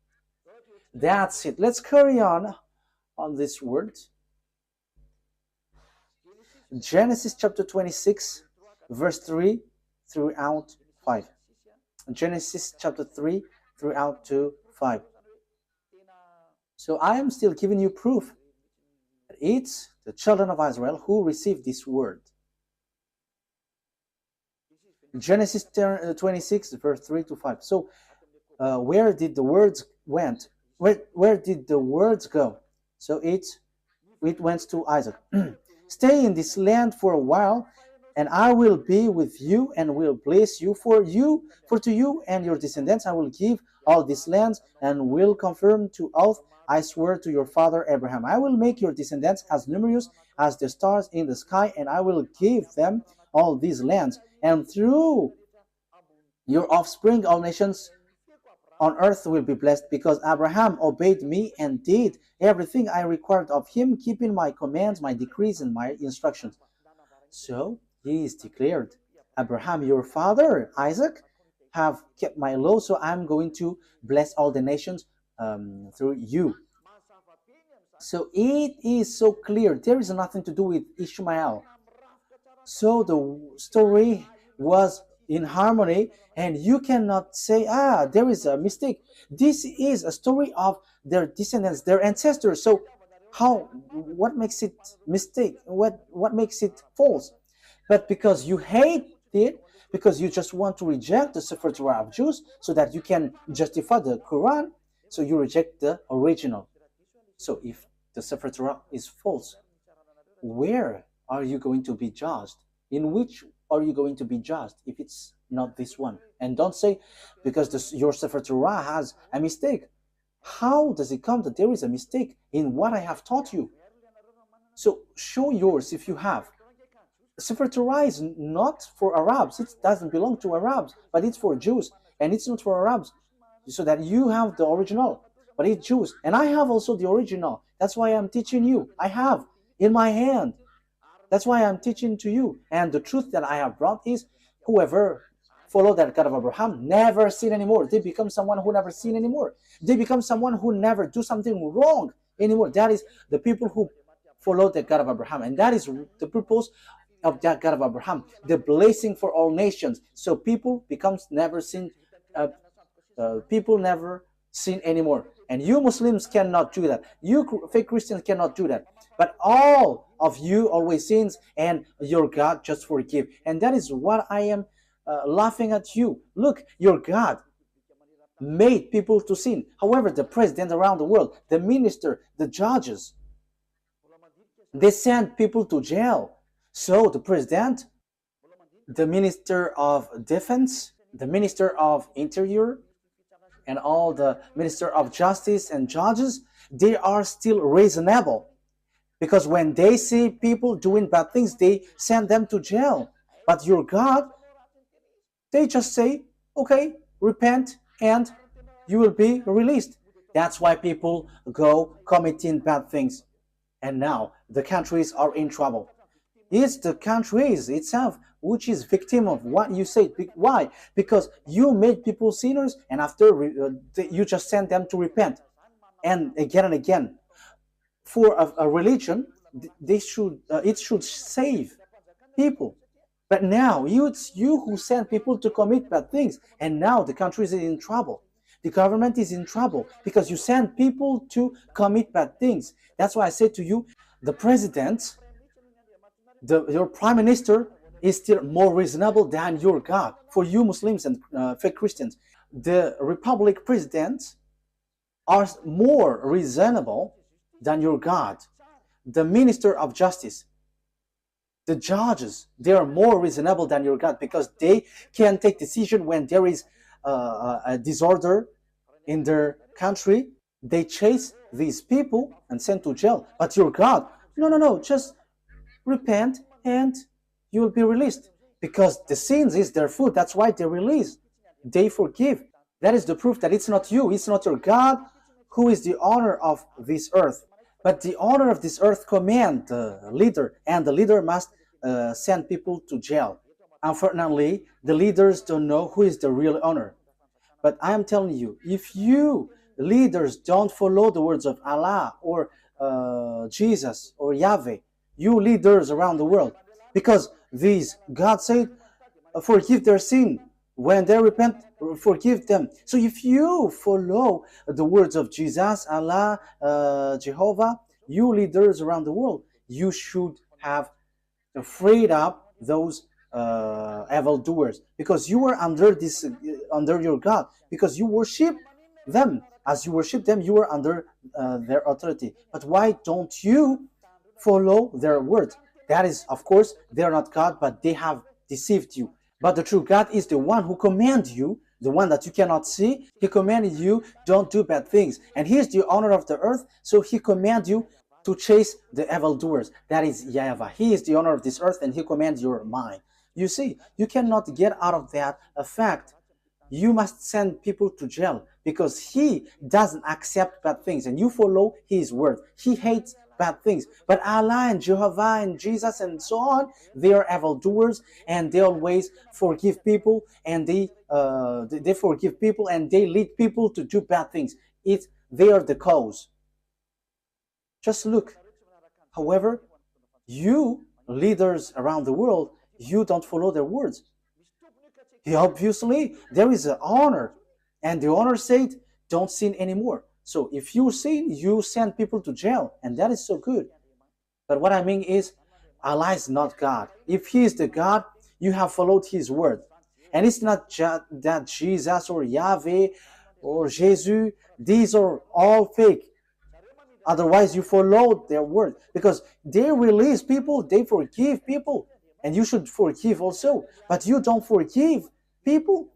That's it. Let's carry on this word. Genesis chapter 26, verse 3 throughout 5. Genesis chapter 3 throughout to 5. So I am still giving you proof. It's the children of Israel who received this word. Genesis 26, verse 3 to 5. So where did the words went? Where did the words go? So it went to Isaac. Stay in this land for a while, and I will be with you and will bless you. For to you and your descendants I will give all these lands, and will confirm to oath, I swear to your father Abraham, I will make your descendants as numerous as the stars in the sky, and I will give them all these lands. And through your offspring all nations on earth will be blessed, because Abraham obeyed me and did everything I required of him, keeping my commands, my decrees, and my instructions. So he is declared, Abraham, your father, Isaac, have kept my law, so I'm going to bless all the nations through you. So it is so clear. There is nothing to do with Ishmael. So the story was in harmony, and you cannot say, there is a mistake. This is a story of their descendants, their ancestors. So what makes it mistake? What makes it false? But because you hate it, because you just want to reject the Sefer Torah of Jews so that you can justify the Quran, so you reject the original. So if the Sefer Torah is false, where are you going to be judged? In which are you going to be judged if it's not this one? And don't say, because your Sefer Torah has a mistake. How does it come that there is a mistake in what I have taught you? So show yours if you have. Sefer Torah is not for Arabs. It doesn't belong to Arabs, but it's for Jews. And it's not for Arabs. So that you have the original, but it's Jews. And I have also the original. That's why I'm teaching you. I have in my hand. That's why I'm teaching to you. And the truth that I have brought is, whoever follow that God of Abraham never sin anymore. They become someone who never sin anymore. They become someone who never do something wrong anymore. That is the people who follow the God of Abraham. And that is the purpose of that God of Abraham, the blessing for all nations. So people becomes never sin, people never sin anymore. And you Muslims cannot do that. You fake Christians cannot do that. But all of you always sins, and your God just forgive. And that is what I am laughing at you. Look, your God made people to sin. However, the president around the world, the minister, the judges, they send people to jail. So the president, the minister of defense, the minister of interior, and all the minister of justice and judges, they are still reasonable. Because when they see people doing bad things, they send them to jail. But your God, they just say, okay, repent and you will be released. That's why people go committing bad things. And now the countries are in trouble. It's the countries itself which is victim of what you say. Why? Because you made people sinners, and after you just send them to repent. And again. For a religion, it should save people. But now it's you who send people to commit bad things, and now the country is in trouble. The government is in trouble because you send people to commit bad things. That's why I say to you, the president, your prime minister is still more reasonable than your God. For you Muslims and fake Christians, the republic presidents are more reasonable than your God. The minister of justice, the judges, they are more reasonable than your God because they can take decision when there is a disorder in their country. They chase these people and send to jail. But your God, no, just repent and you will be released. Because the sins is their food. That's why they release. They forgive. That is the proof that it's not you, it's not your God who is the owner of this earth. But the owner of this earth command the leader, and the leader must send people to jail. Unfortunately, the leaders don't know who is the real owner. But I am telling you, if you leaders don't follow the words of Allah or Jesus or Yahweh, you leaders around the world, because God said, forgive their sin. When they repent, forgive them. So if you follow the words of Jesus, Allah, Jehovah, you leaders around the world, you should have freed up those evildoers, because you are under your God, because you worship them. As you worship them, you are under their authority. But why don't you follow their words? That is, of course, they are not God, but they have deceived you. But the true God is the one who commands you, the one that you cannot see. He commanded you, don't do bad things. And he is the owner of the earth, so he commands you to chase the evildoers. That is YAHVAH. He is the owner of this earth, and he commands your mind. You see, you cannot get out of that fact. You must send people to jail because he doesn't accept bad things, and you follow his word. He hates bad things. But Allah and Jehovah and Jesus and so on, they are evildoers, and they always forgive people, and they forgive people, and they lead people to do bad things. They are the cause. Just look. However, you leaders around the world, you don't follow their words. Obviously, there is an honor, and the honor said, don't sin anymore. So if you sin, you send people to jail, and that is so good. But what I mean is, Allah is not God. If He is the God, you have followed His word. And it's not that Jesus or Yahweh or Jesus, these are all fake. Otherwise, you followed their word, because they release people, they forgive people, and you should forgive also. But you don't forgive people,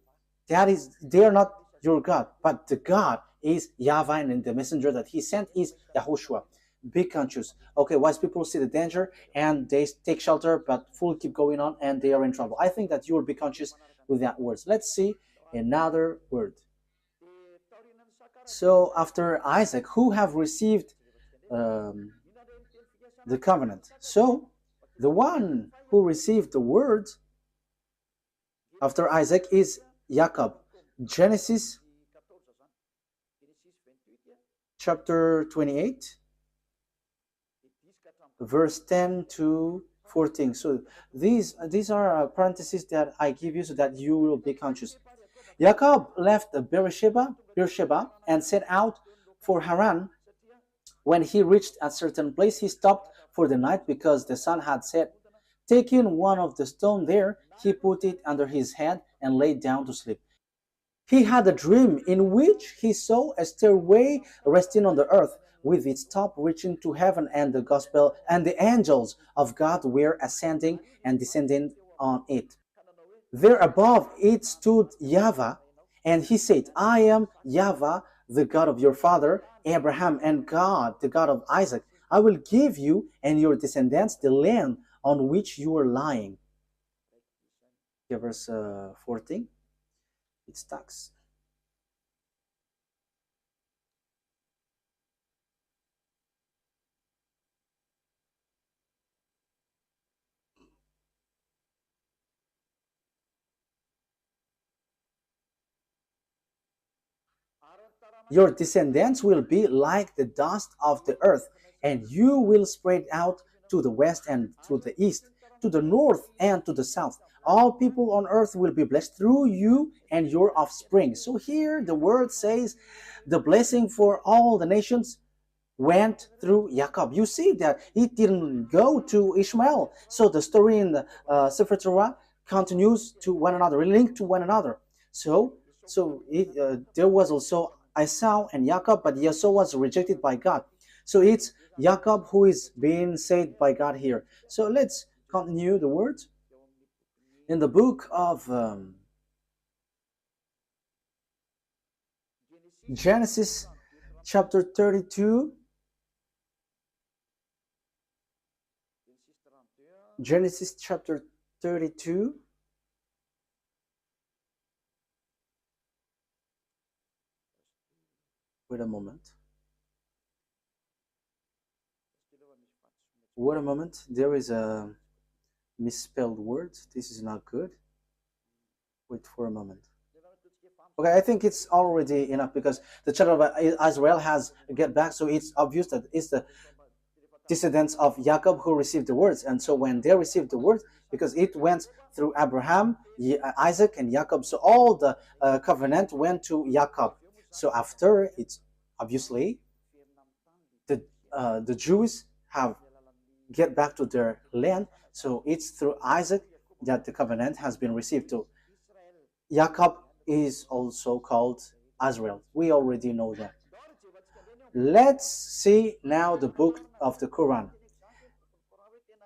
they are not your God. But the God is YAHVAH, and the messenger that he sent is YAHOSHUAH. Be conscious. Okay, wise people see the danger and they take shelter, but fool keep going on and they are in trouble. I think that you will be conscious with that words. Let's see another word. So after Isaac, who have received the covenant? So the one who received the word after Isaac is Jacob. Genesis chapter 28, verse 10 to 14. So these are parentheses that I give you so that you will be conscious. Jacob left Beersheba and set out for Haran. When he reached a certain place, he stopped for the night because the sun had set. Taking one of the stones there, he put it under his head and lay down to sleep. He had a dream in which he saw a stairway resting on the earth, with its top reaching to heaven, and the gospel and the angels of God were ascending and descending on it. There above it stood YAHVAH, and he said, I am YAHVAH, the God of your father Abraham, and God, the God of Isaac. I will give you and your descendants the land on which you are lying. Yeah, verse 14. It stacks. Your descendants will be like the dust of the earth, and you will spread out to the west and to the east, to the north and to the south. All people on earth will be blessed through you and your offspring. So here the word says the blessing for all the nations went through Jacob. You see that it didn't go to Ishmael. So the story in the Sefer Torah continues to one another, linked to one another. There was also Esau and Jacob, but Esau was rejected by God. So it's Jacob who is being saved by God here. So let's continue the words. In the book of Genesis chapter 32, Genesis chapter 32, wait a moment. Wait a moment, there is a misspelled word. This is not good. Wait for a moment. Okay, I think it's already enough because the children of Israel has get back, so it's obvious that it's the descendants of Jacob who received the words. And so when they received the words, because it went through Abraham, Isaac, and Jacob, so all the covenant went to Jacob. So after, it's obviously the Jews have get back to their land. So it's through Isaac that the covenant has been received to. Jacob is also called Israel. We already know that. Let's see now the book of the Quran.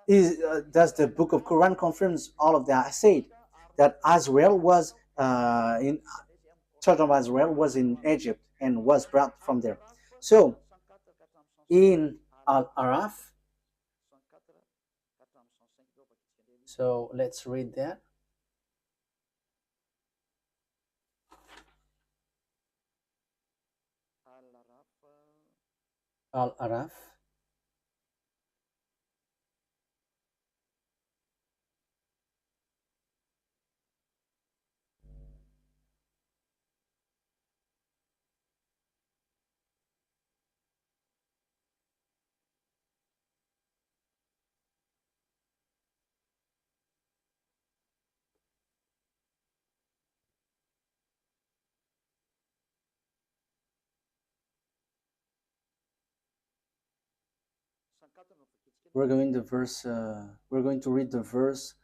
Does the book of Quran confirms all of that? I said that Israel was in children of Israel was in Egypt and was brought from there. So in Al-Araf, so let's read that. Al-Araf. We're going to read the verse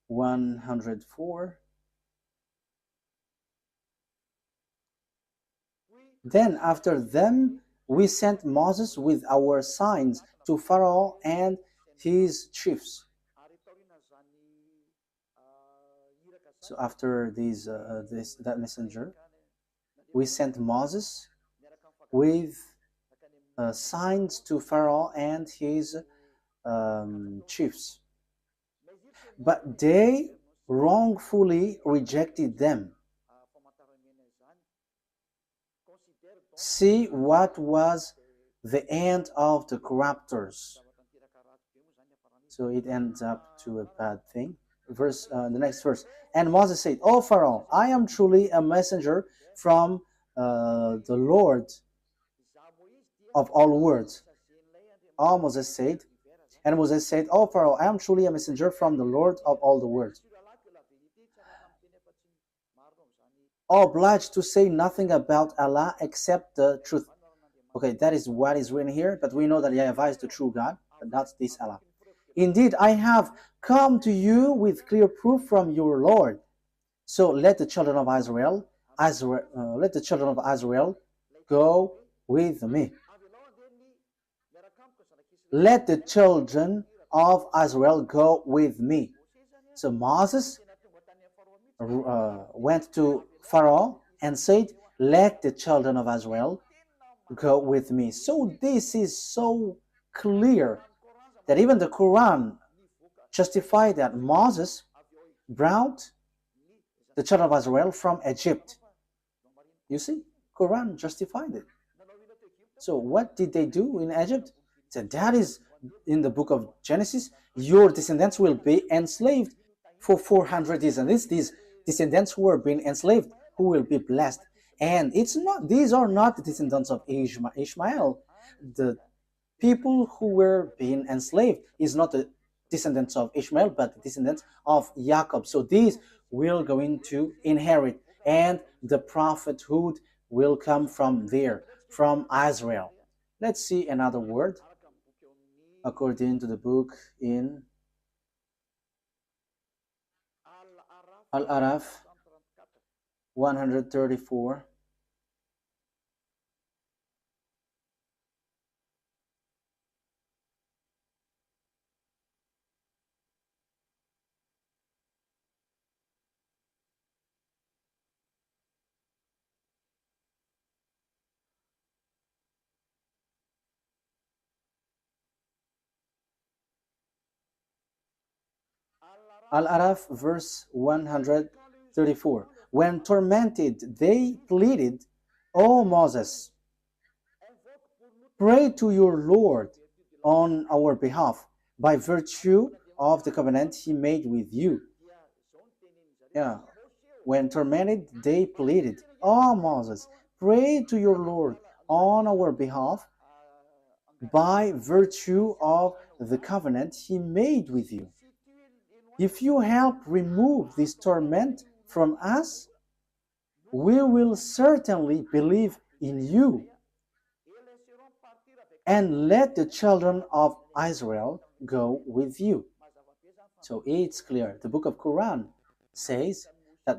104. Then after them we sent Moses with our signs to Pharaoh and his chiefs. So after that messenger, we sent Moses with signs to Pharaoh and his chiefs. But they wrongfully rejected them. See what was the end of the corruptors. So it ends up to a bad thing. The next verse. And Moses said, O Pharaoh, I am truly a messenger from the Lord of all words. Moses said, And Moses said, "O Pharaoh, I am truly a messenger from the Lord of all the world, obliged to say nothing about Allah except the truth." Okay, that is what is written here, but we know that YAHVAH is the true God, but not this Allah. "Indeed, I have come to you with clear proof from your Lord. So let the children of Israel go with me. Let the children of Israel go with me." So Moses went to Pharaoh and said, "Let the children of Israel go with me." So this is so clear that even the Quran justified that Moses brought the children of Israel from Egypt. You see, Quran justified it. So what did they do in Egypt? So that is in the book of Genesis. Your descendants will be enslaved for 400 years, and it's these descendants who are being enslaved who will be blessed. And it's not; these are not the descendants of Ishmael. The people who were being enslaved is not the descendants of Ishmael, but the descendants of Jacob. So these will going to inherit, and the prophethood will come from there, from Israel. Let's see another word according to the book in Al-Araf 134. Al-Araf verse 134. "When tormented, they pleaded, 'O Moses, pray to your Lord on our behalf by virtue of the covenant he made with you.'" Yeah. When tormented, they pleaded, "Oh Moses, pray to your Lord on our behalf by virtue of the covenant he made with you. If you help remove this torment from us, we will certainly believe in you. And let the children of Israel go with you." So it's clear. The book of Quran says that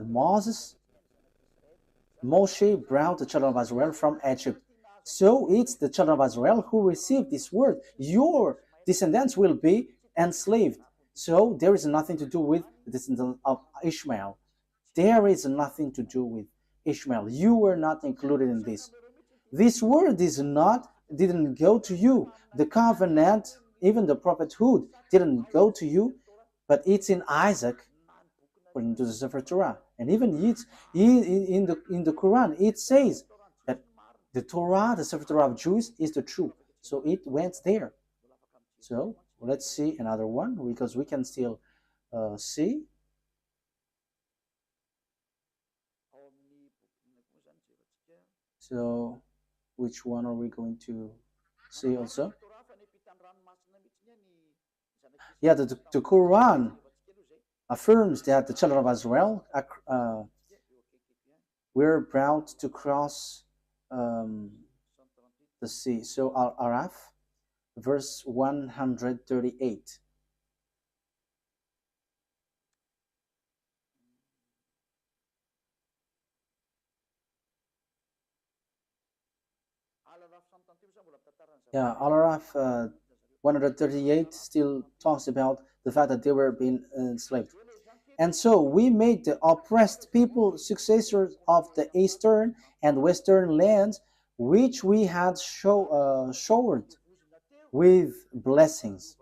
Moshe brought the children of Israel from Egypt. So it's the children of Israel who received this word. Your descendants will be enslaved. So there is nothing to do with the descendants of Ishmael. There is nothing to do with Ishmael. You were not included in this. This word didn't go to you. The covenant, even the prophethood, didn't go to you, but it's in Isaac, according to the Sefer Torah. And even it's in the Quran, it says that the Torah, the Sefer Torah of Jews, is the truth. So it went there. So let's see another one, because we can still see. So which one are we going to see also? Yeah, the Quran affirms that the children of Israel were brought to cross the sea. So Al-Araf, verse 138. Yeah, Al-Araf 138 still talks about the fact that they were being enslaved. "And so we made the oppressed people successors of the eastern and western lands, which we had showered with blessings."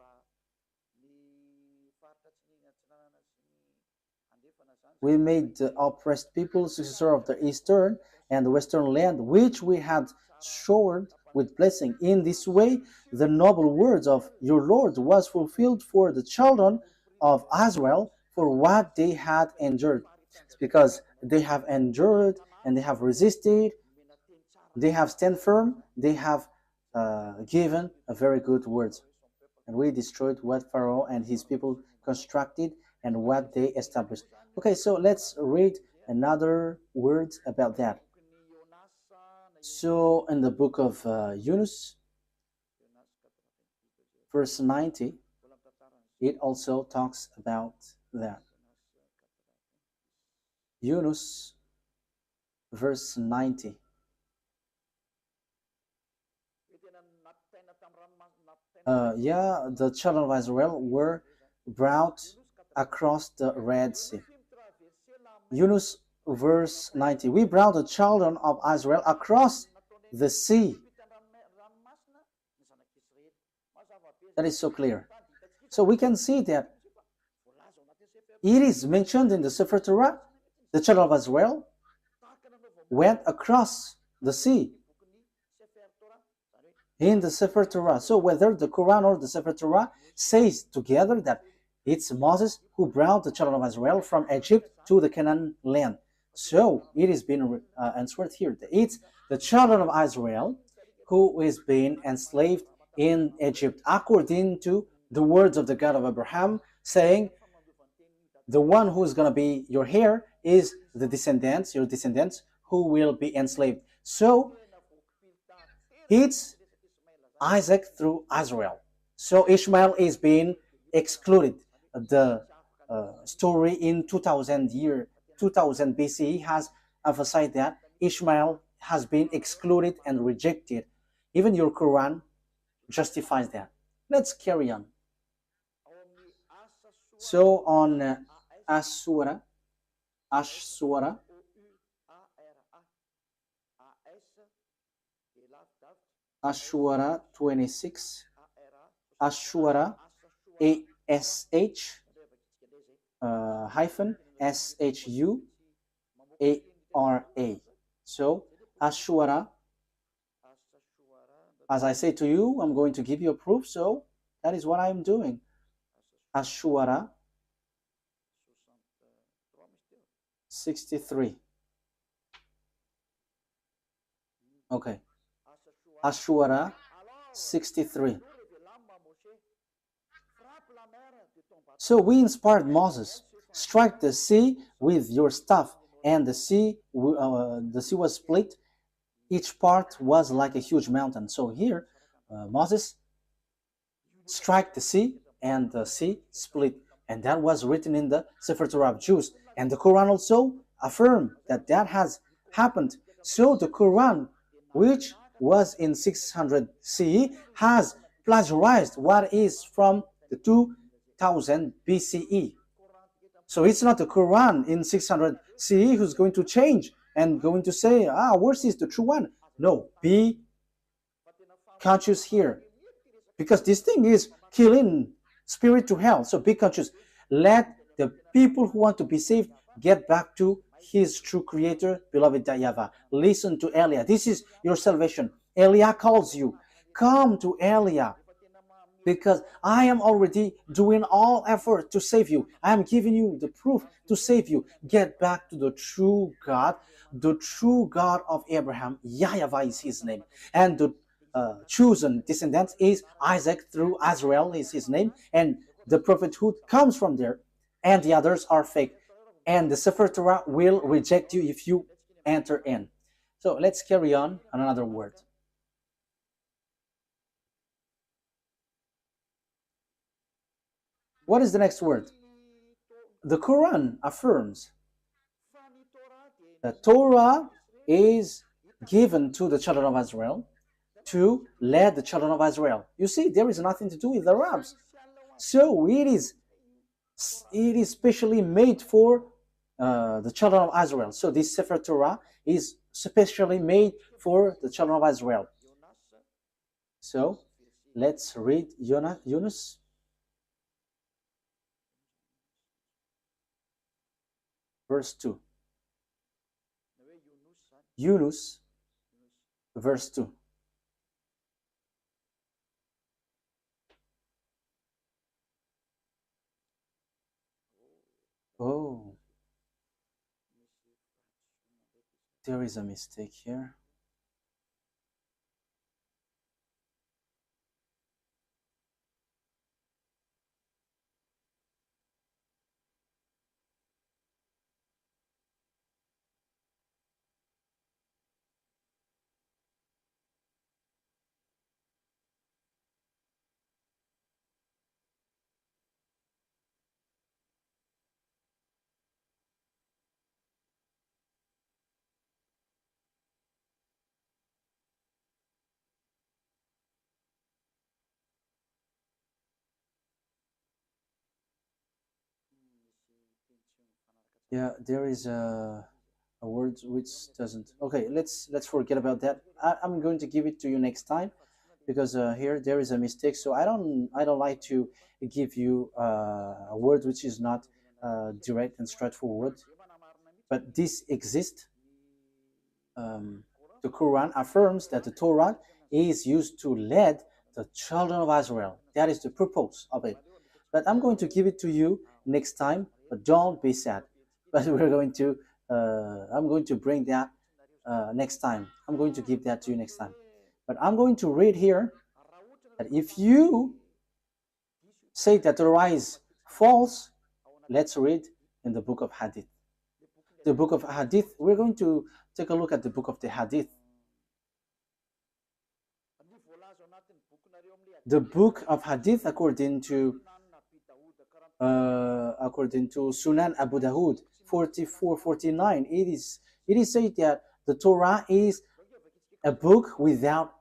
We made the oppressed people successor of the eastern and the western land, which we had showered with blessing. In this way, the noble words of your Lord was fulfilled for the children of Israel for what they had endured. It's because they have endured and they have resisted, they have stand firm, they have given a very good words. and we destroyed what Pharaoh and his people constructed and what they established. Okay, so let's read another word about that. So in the book of Yunus, verse 90, it also talks about that. Yunus, verse 90. The children of Israel were brought across the Red Sea. Yunus, verse 90. We brought the children of Israel across the sea. That is so clear. So we can see that it is mentioned in the Sefer Torah, the children of Israel went across the sea in the Sefer Torah. So whether the Quran or the Sefer Torah says together that it's Moses who brought the children of Israel from Egypt to the Canaan land. So it is being answered here. It's the children of Israel who is being enslaved in Egypt, according to the words of the God of Abraham, saying, the one who is going to be your heir is the descendants, your descendants, who will be enslaved. So it's Isaac through Israel. So Ishmael is being excluded. The story in 2000 BCE has emphasized that Ishmael has been excluded and rejected. Even your Quran justifies that. Let's carry on. So on Ashura 26, Ashura ASH hyphen SHUARA. So Ashura, as I say to you, I'm going to give you a proof, so that is what I'm doing. Ashura 63. Okay. Ashura 63. So we inspired Moses, strike the sea with your staff, and the sea was split. Each part was like a huge mountain. So here, Moses strike the sea, and the sea split. And that was written in the Sefer Torah of Jews. And the Quran also affirmed that that has happened. So the Quran, which was in 600 CE, has plagiarized what is from the 2000 BCE. So it's not the Quran in 600 CE who's going to change and going to say, ours is the true one. No, be conscious here. Because this thing is killing spirit to hell. So be conscious. Let the people who want to be saved get back to his true creator, beloved YAHVAH. Listen to Elia. This is your salvation. Elia calls you. Come to Elia, because I am already doing all effort to save you. I am giving you the proof to save you. Get back to the true God of Abraham. YAHVAH is his name. And the chosen descendant is Isaac through Israel is his name. And the prophethood comes from there. And the others are fake. And the Sefer Torah will reject you if you enter in. So let's carry on another word. What is the next word? The Quran affirms that Torah is given to the children of Israel to lead the children of Israel. You see, there is nothing to do with the Arabs. So it is specially made for the children of Israel. So this Sefer Torah is specially made for the children of Israel. So let's read Yunus. Verse 2. Yunus, verse 2. Oh, there is a mistake here. Yeah, there is a word which doesn't. Okay, let's forget about that. I'm going to give it to you next time because here there is a mistake. So I don't like to give you a word which is not direct and straightforward. But this exists. Um, the Quran affirms that the Torah is used to lead the children of Israel. That is the purpose of it. But I'm going to give it to you next time. But don't be sad. But I'm going to bring that next time. I'm going to give that to you next time. But I'm going to read here that if you say that the Torah is false, let's read in the book of Hadith. The book of Hadith, we're going to take a look at the book of the Hadith. The book of Hadith, according to Sunan Abu Dawud 4449, it is said that the Torah is a book without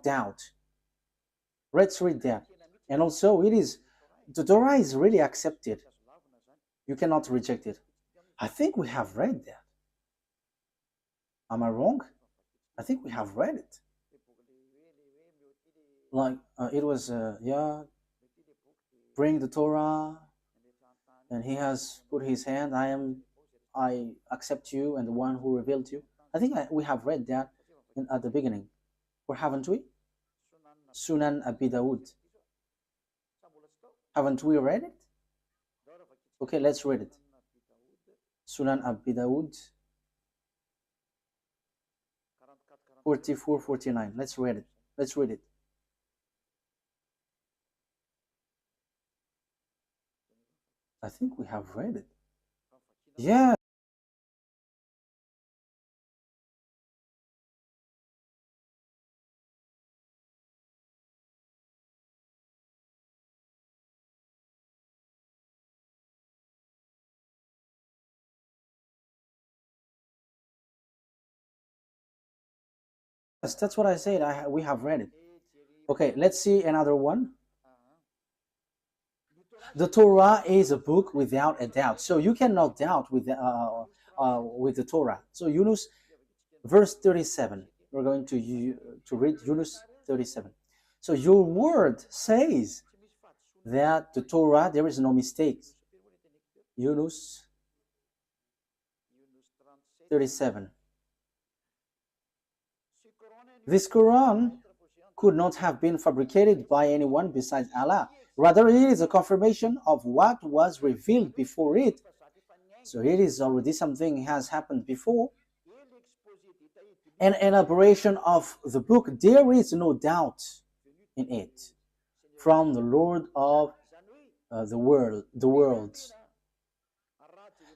doubt. Let's read that. And also the Torah is really accepted. You cannot reject it. I think we have read that. Am I wrong? I think we have read it. Like it was bring the Torah, and he has put his hand. I accept you, and the one who revealed you. I think we have read that at the beginning, or haven't we? Sunan Abi Dawud. Haven't we read it? Okay, let's read it. Sunan Abi Dawud 4449. Let's read it. Let's read it. I think we have read it. Yeah. Yes, that's what I said. We have read it. Okay, let's see another one. The Torah is a book without a doubt. So you cannot doubt with the Torah. So Yunus, verse 37. We're going to read Yunus 37. So your word says that the Torah, there is no mistake. Yunus 37. This Quran could not have been fabricated by anyone besides Allah. Rather, it is a confirmation of what was revealed before it. So it is already something has happened before. An elaboration of the book, there is no doubt in it, from the Lord of the worlds.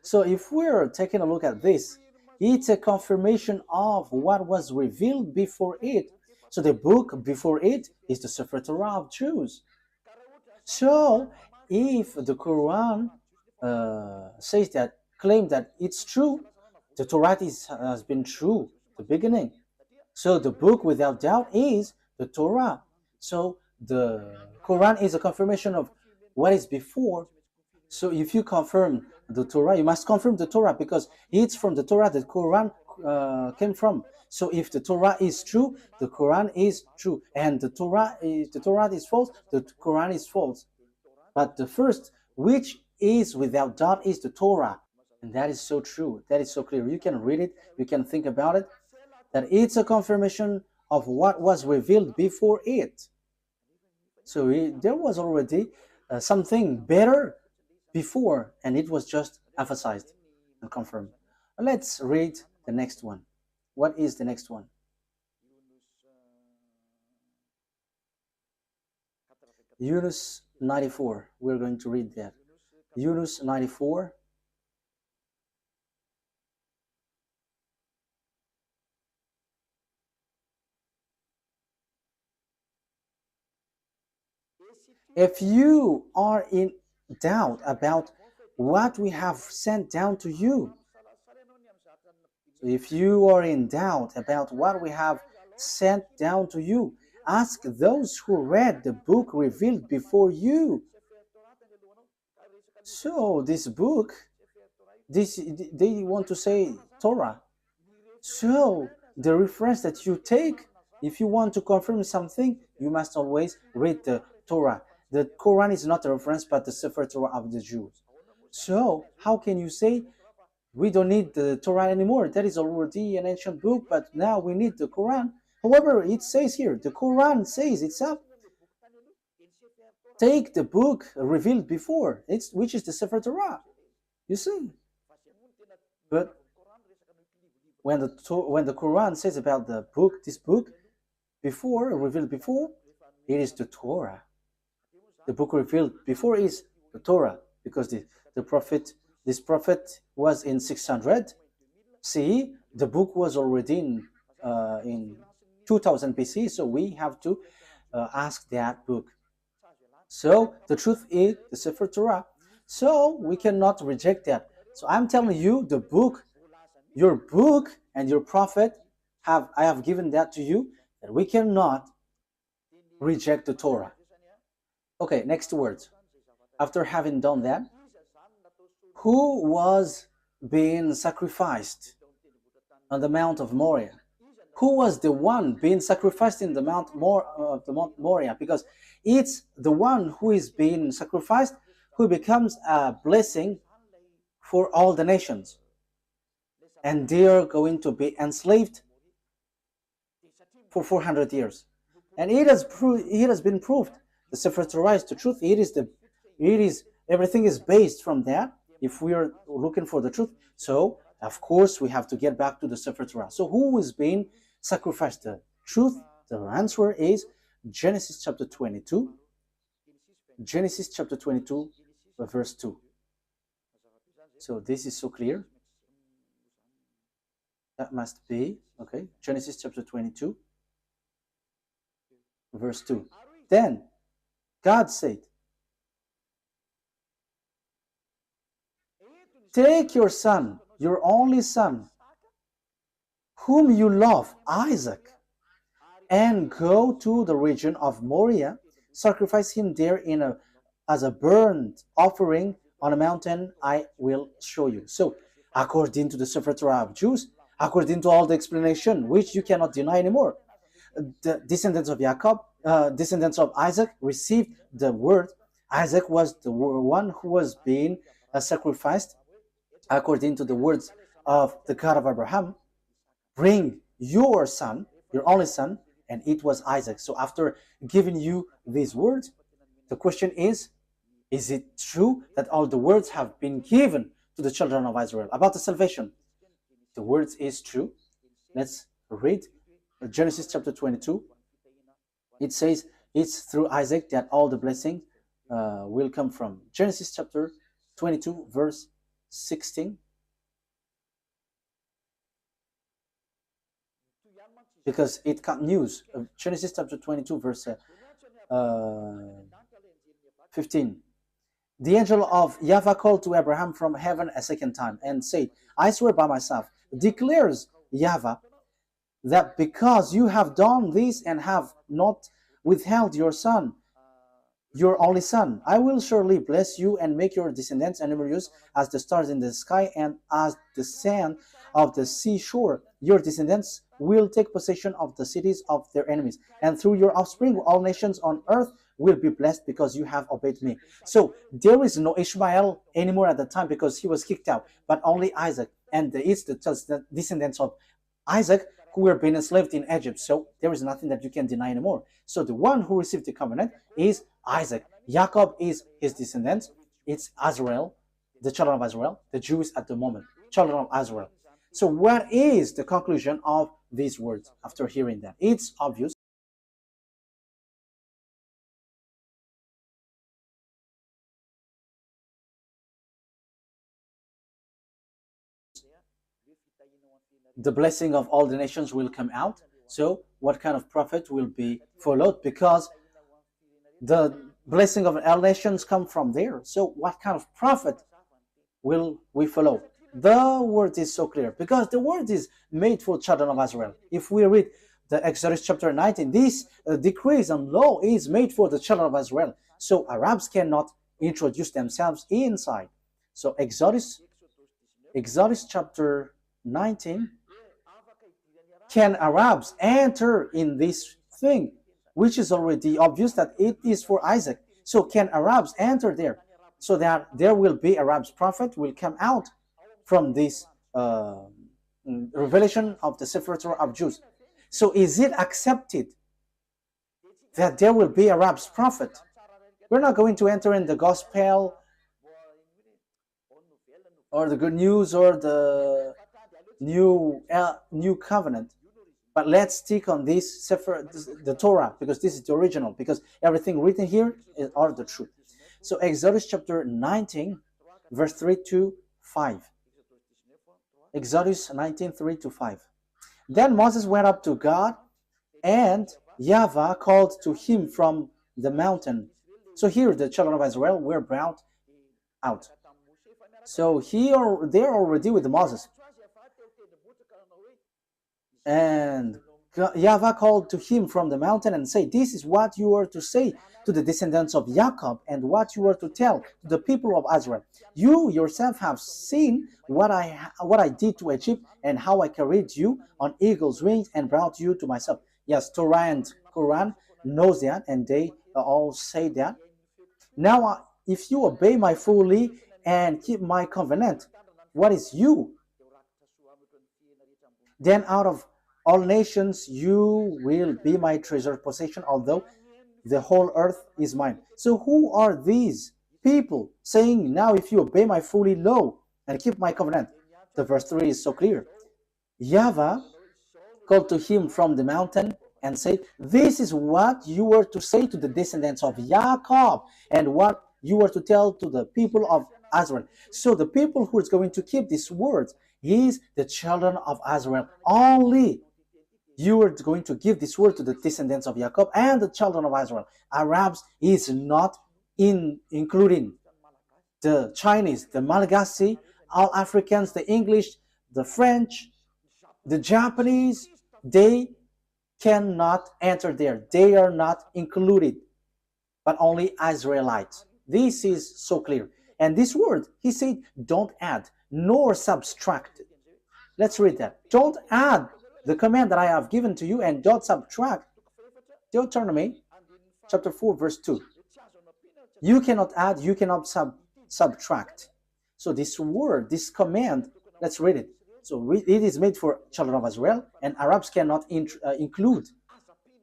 So if we're taking a look at this, it's a confirmation of what was revealed before it. So the book before it is the Sefer Torah of Jews. So if the Quran claim that it's true, the Torah has been true the beginning. So the book without doubt is the Torah. So the Quran is a confirmation of what is before. So if you confirm the Torah, you must confirm the Torah because it's from the Torah that Quran came from. So if the Torah is true, the Quran is true, and the Torah is false, the Quran is false. But the first, which is without doubt, is the Torah, and that is so true. That is so clear. You can read it, you can think about it, that it's a confirmation of what was revealed before it. So there was already something better before, and it was just emphasized and confirmed. Let's read the next one. What is the next one? Yunus 94. We're going to read that. Yunus 94. If you are in doubt about what we have sent down to you, if you are in doubt about what we have sent down to you, ask those who read the book revealed before you. So this book, they want to say Torah. So the reference that you take, if you want to confirm something, you must always read the Torah. The Quran is not a reference, but the Sefer Torah of the Jews. So how can you say we don't need the Torah anymore? That is already an ancient book, but now we need the Quran. However, it says here, the Quran says itself, take the book revealed before, which is the Sefer Torah. You see? But when the Quran says about the book, this book, before, revealed before, it is the Torah. The book revealed before is the Torah, because this prophet was in 600 CE. The book was already in 2000 BC, so we have to ask that book. So the truth is the Sefer Torah. So we cannot reject that. So I'm telling you, the book, your book and your prophet, I have given that to you, that we cannot reject the Torah. Okay, next words. After having done that, who was being sacrificed on the Mount of Moriah? Who was the one being sacrificed in the Mount Moriah? Because it's the one who is being sacrificed who becomes a blessing for all the nations. And they are going to be enslaved for 400 years. And it has been proved. The Sefer Torah is the truth. Everything is based from that. If we are looking for the truth, so of course we have to get back to the Sefer Torah. So who is being sacrificed? The truth, the answer is Genesis chapter 22. Genesis chapter 22, verse 2. So this is so clear. That must be, okay, Genesis chapter 22, verse 2. Then God said, take your son, your only son, whom you love, Isaac, and go to the region of Moriah, sacrifice him there as a burnt offering on a mountain I will show you. So, according to the Sefer Torah of Jews, according to all the explanation, which you cannot deny anymore, the descendants of Jacob, descendants of Isaac, received the word. Isaac was the one who was being sacrificed according to the words of the God of Abraham. Bring your son, your only son, and it was Isaac. So after giving you these words, the question is it true that all the words have been given to the children of Israel about the salvation? The words is true. Let's read Genesis chapter 22. It says it's through Isaac that all the blessing will come from. Genesis chapter 22 verse 16. Because it continues. Genesis chapter 22 verse 15. The angel of YAHVAH called to Abraham from heaven a second time and said, I swear by myself, declares YAHVAH, that because you have done this and have not withheld your son, your only son, I will surely bless you and make your descendants numerous as the stars in the sky and as the sand of the seashore. Your descendants will take possession of the cities of their enemies, and through your offspring all nations on earth will be blessed because you have obeyed me. So there is no Ishmael anymore at the time because he was kicked out, but only Isaac, and it's the descendants of Isaac who were being enslaved in Egypt. So there is nothing that you can deny anymore. So the one who received the covenant is Isaac. Jacob is his descendants. It's Israel, the children of Israel, the Jews at the moment, children of Israel. So what is the conclusion of these words after hearing that? It's obvious. The blessing of all the nations will come out. So what kind of prophet will be followed? Because the blessing of all nations come from there. So what kind of prophet will we follow? The word is so clear because the word is made for children of Israel. If we read the Exodus chapter 19, this decrees and law is made for the children of Israel. So Arabs cannot introduce themselves inside. So Exodus Exodus chapter 19, can Arabs enter in this thing, which is already obvious that it is for Isaac? So can Arabs enter there, so that there will be Arabs prophet will come out from this revelation of the Sefer Torah of Jews? So is it accepted that there will be Arabs prophet? We're not going to enter in the gospel or the good news or the new covenant, but let's stick on this Sefer, the Torah, because this is the original, because everything written here are the truth. So Exodus chapter 19, verse 3 to 5. Exodus 19, 3 to 5. Then Moses went up to God, and YAHVAH called to him from the mountain. So here the children of Israel were brought out. So they're already with Moses. And YAHVAH called to him from the mountain and said, "This is what you are to say to the descendants of Jacob, and what you are to tell to the people of Israel. You yourself have seen what I did to Egypt, and how I carried you on eagle's wings and brought you to myself." Yes, Torah and Quran knows that, and they all say that. Now, if you obey my fully and keep my covenant, what is you? Then out of all nations you will be my treasured possession, although the whole earth is mine. So who are these people saying, now if you obey my fully law and keep my covenant? The verse 3 is so clear. YAHVAH called to him from the mountain and said, "This is what you are to say to the descendants of Jacob, and what you are to tell to the people of Israel." So the people who is going to keep these words is the children of Israel. Only you are going to give this word to the descendants of Jacob and the children of Israel. Arabs is not including the Chinese, the Malagasy, all Africans, the English, the French, the Japanese. They cannot enter there. They are not included, but only Israelites. This is so clear. And this word, he said, don't add nor subtract. Let's read that. Don't add the command that I have given to you, and don't subtract. Deuteronomy chapter 4, verse 2. You cannot add, you cannot subtract. So this word, this command, let's read it. So it is made for children of Israel, and Arabs cannot include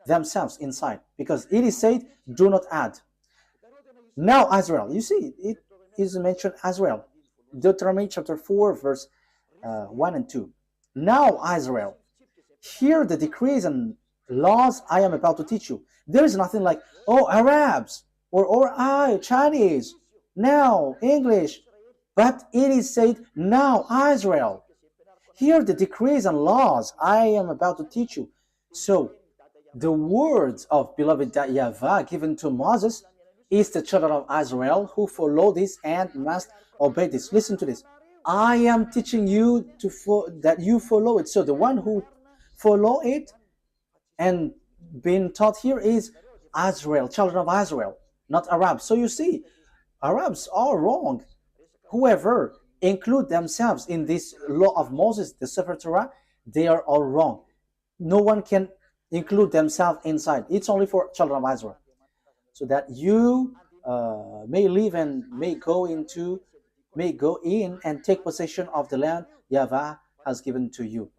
themselves inside, because it is said, do not add. Now Israel, you see, it is mentioned Israel. Deuteronomy chapter 4, verse 1 and 2. Now Israel, hear the decrees and laws I am about to teach you. There is nothing like, oh, Arabs, or I, Chinese, now English. But it is said, now Israel, hear the decrees and laws I am about to teach you. So the words of beloved YAHVAH given to Moses is the children of Israel who follow this and must obey this. Listen to this. I am teaching you that you follow it. So the one who follow it and being taught here is Israel, children of Israel, not Arabs. So you see, Arabs are wrong. Whoever include themselves in this law of Moses, the Sefer Torah, they are all wrong. No one can include themselves inside. It's only for children of Israel. So that you may live and may go in and take possession of the land YAHVAH has given to you.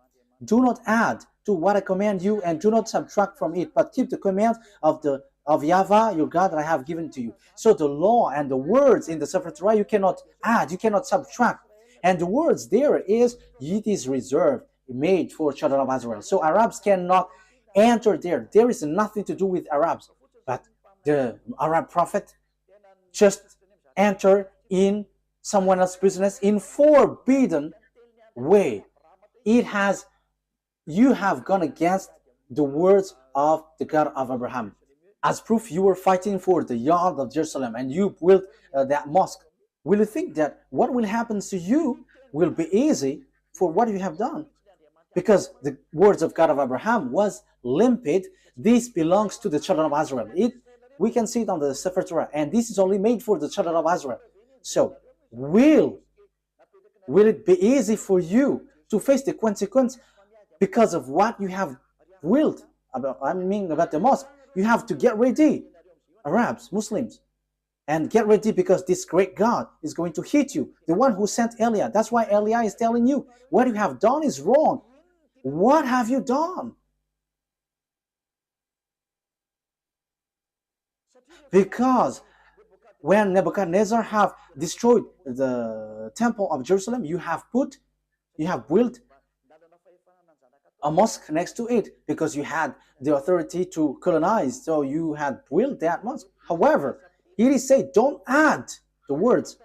Do not add to what I command you, and do not subtract from it, but keep the commands of YAHVAH, your God, that I have given to you. So the law and the words in the Sefer Torah, you cannot add, you cannot subtract. And the words there is, it is reserved, made for children of Israel. So Arabs cannot enter there. There is nothing to do with Arabs. But the Arab prophet just enter in someone else's business in forbidden way. You have gone against the words of the God of Abraham. As proof, you were fighting for the yard of Jerusalem, and you built that mosque. Will you think that what will happen to you will be easy for what you have done? Because the words of God of Abraham was limpid. This belongs to the children of Israel. We can see it on the Sefer Torah, and this is only made for the children of Israel. So will will it be easy for you to face the consequence because of what you have willed about the mosque? You have to get ready, Arabs, Muslims, and get ready, because this great God is going to hit you, the one who sent Elia. That's why Elia is telling you, what you have done is wrong. What have you done? Because when Nebuchadnezzar have destroyed the temple of Jerusalem, you have built a mosque next to it, because you had the authority to colonize, so you had built that mosque. However, it is said, don't add the words.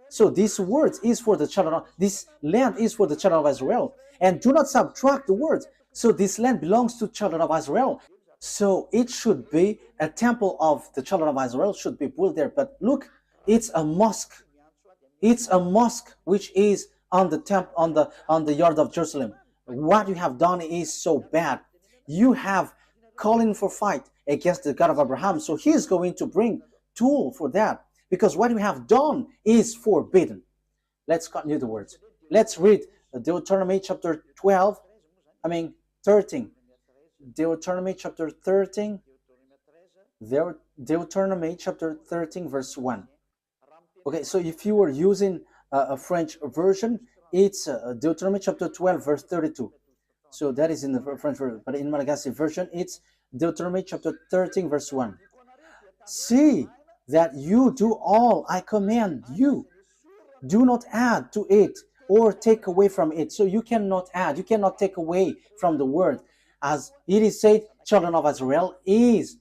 So this words is for the children of, this land is for the children of Israel, and do not subtract the words. So this land belongs to children of Israel. So it should be a temple of the children of Israel should be built there. But look, it's a mosque. It's a mosque which is on the temple, on the yard of Jerusalem. What you have done is so bad. You have calling for fight against the God of Abraham. So he is going to bring tool for that, because what you have done is forbidden. Let's continue the words. Let's read Deuteronomy chapter 13. Deuteronomy chapter 13. Deuteronomy chapter 13 verse 1. Okay, so if you were using a French version, it's Deuteronomy chapter 12 verse 32. So that is in the French version, but in Malagasy version, it's Deuteronomy chapter 13 verse 1. See that you do all I command you. Do not add to it or take away from it. So you cannot add, you cannot take away from the word. As it is said, children of Israel is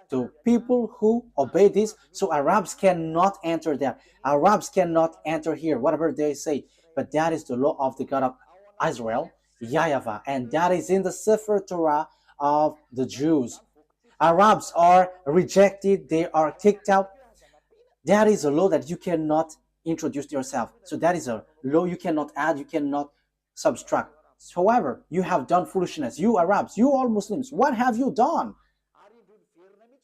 to people who obey this. So Arabs cannot enter there. Arabs cannot enter here, whatever they say. But that is the law of the God of Israel, YAHVAH, and that is in the Sefer Torah of the Jews. Arabs are rejected, they are kicked out. That is a law that you cannot introduce yourself. So that is a law you cannot add, you cannot subtract. However, you have done foolishness. You Arabs, you all Muslims, what have you done?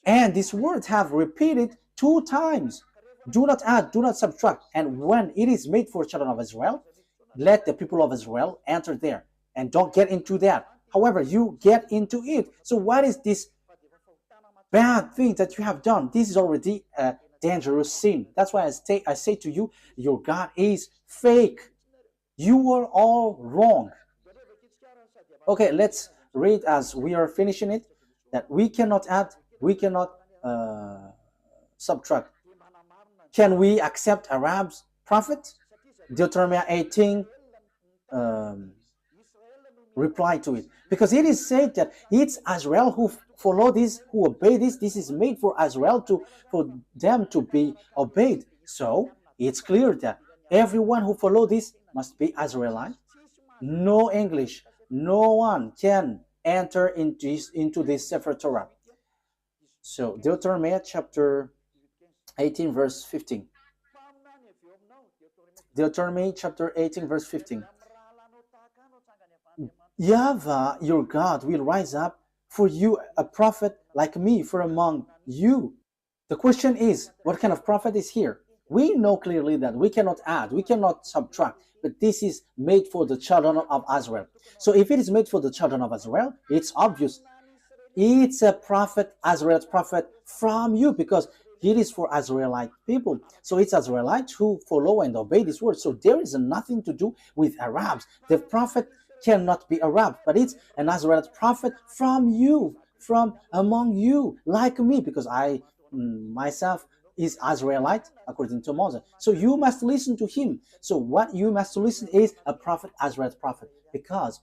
And this word have repeated 2 times. Do not add, do not subtract. And when it is made for children of Israel, let the people of Israel enter there. And don't get into that. However, you get into it. So what is this bad thing that you have done? This is already a dangerous sin. That's why I say to you, your God is fake. You are all wrong. Okay, let's read as we are finishing it, that we cannot add, we cannot subtract. Can we accept Arabs prophet? Deuteronomy 18 reply to it, because it is said that it's Israel who follow this, who obey this. This is made for Israel for them to be obeyed. So it's clear that everyone who follow this must be Israelite. No English, no one can enter into this Sefer Torah. So Deuteronomy chapter 18 verse 15. Deuteronomy chapter 18 verse 15. YAHVAH, your God, will rise up for you a prophet like me from among you. The question is, what kind of prophet is here? We know clearly that we cannot add, we cannot subtract, but this is made for the children of Israel. So if it is made for the children of Israel, it's obvious. It's a prophet, Israel's prophet from you, because it is for Israelite people. So it's Israelites who follow and obey this word. So there is nothing to do with Arabs. The prophet cannot be Arab, but it's an Israelite prophet from you, from among you, like me, because I myself is Israelite according to Moses. So you must listen to him. So what you must listen is a prophet, Israelite prophet, because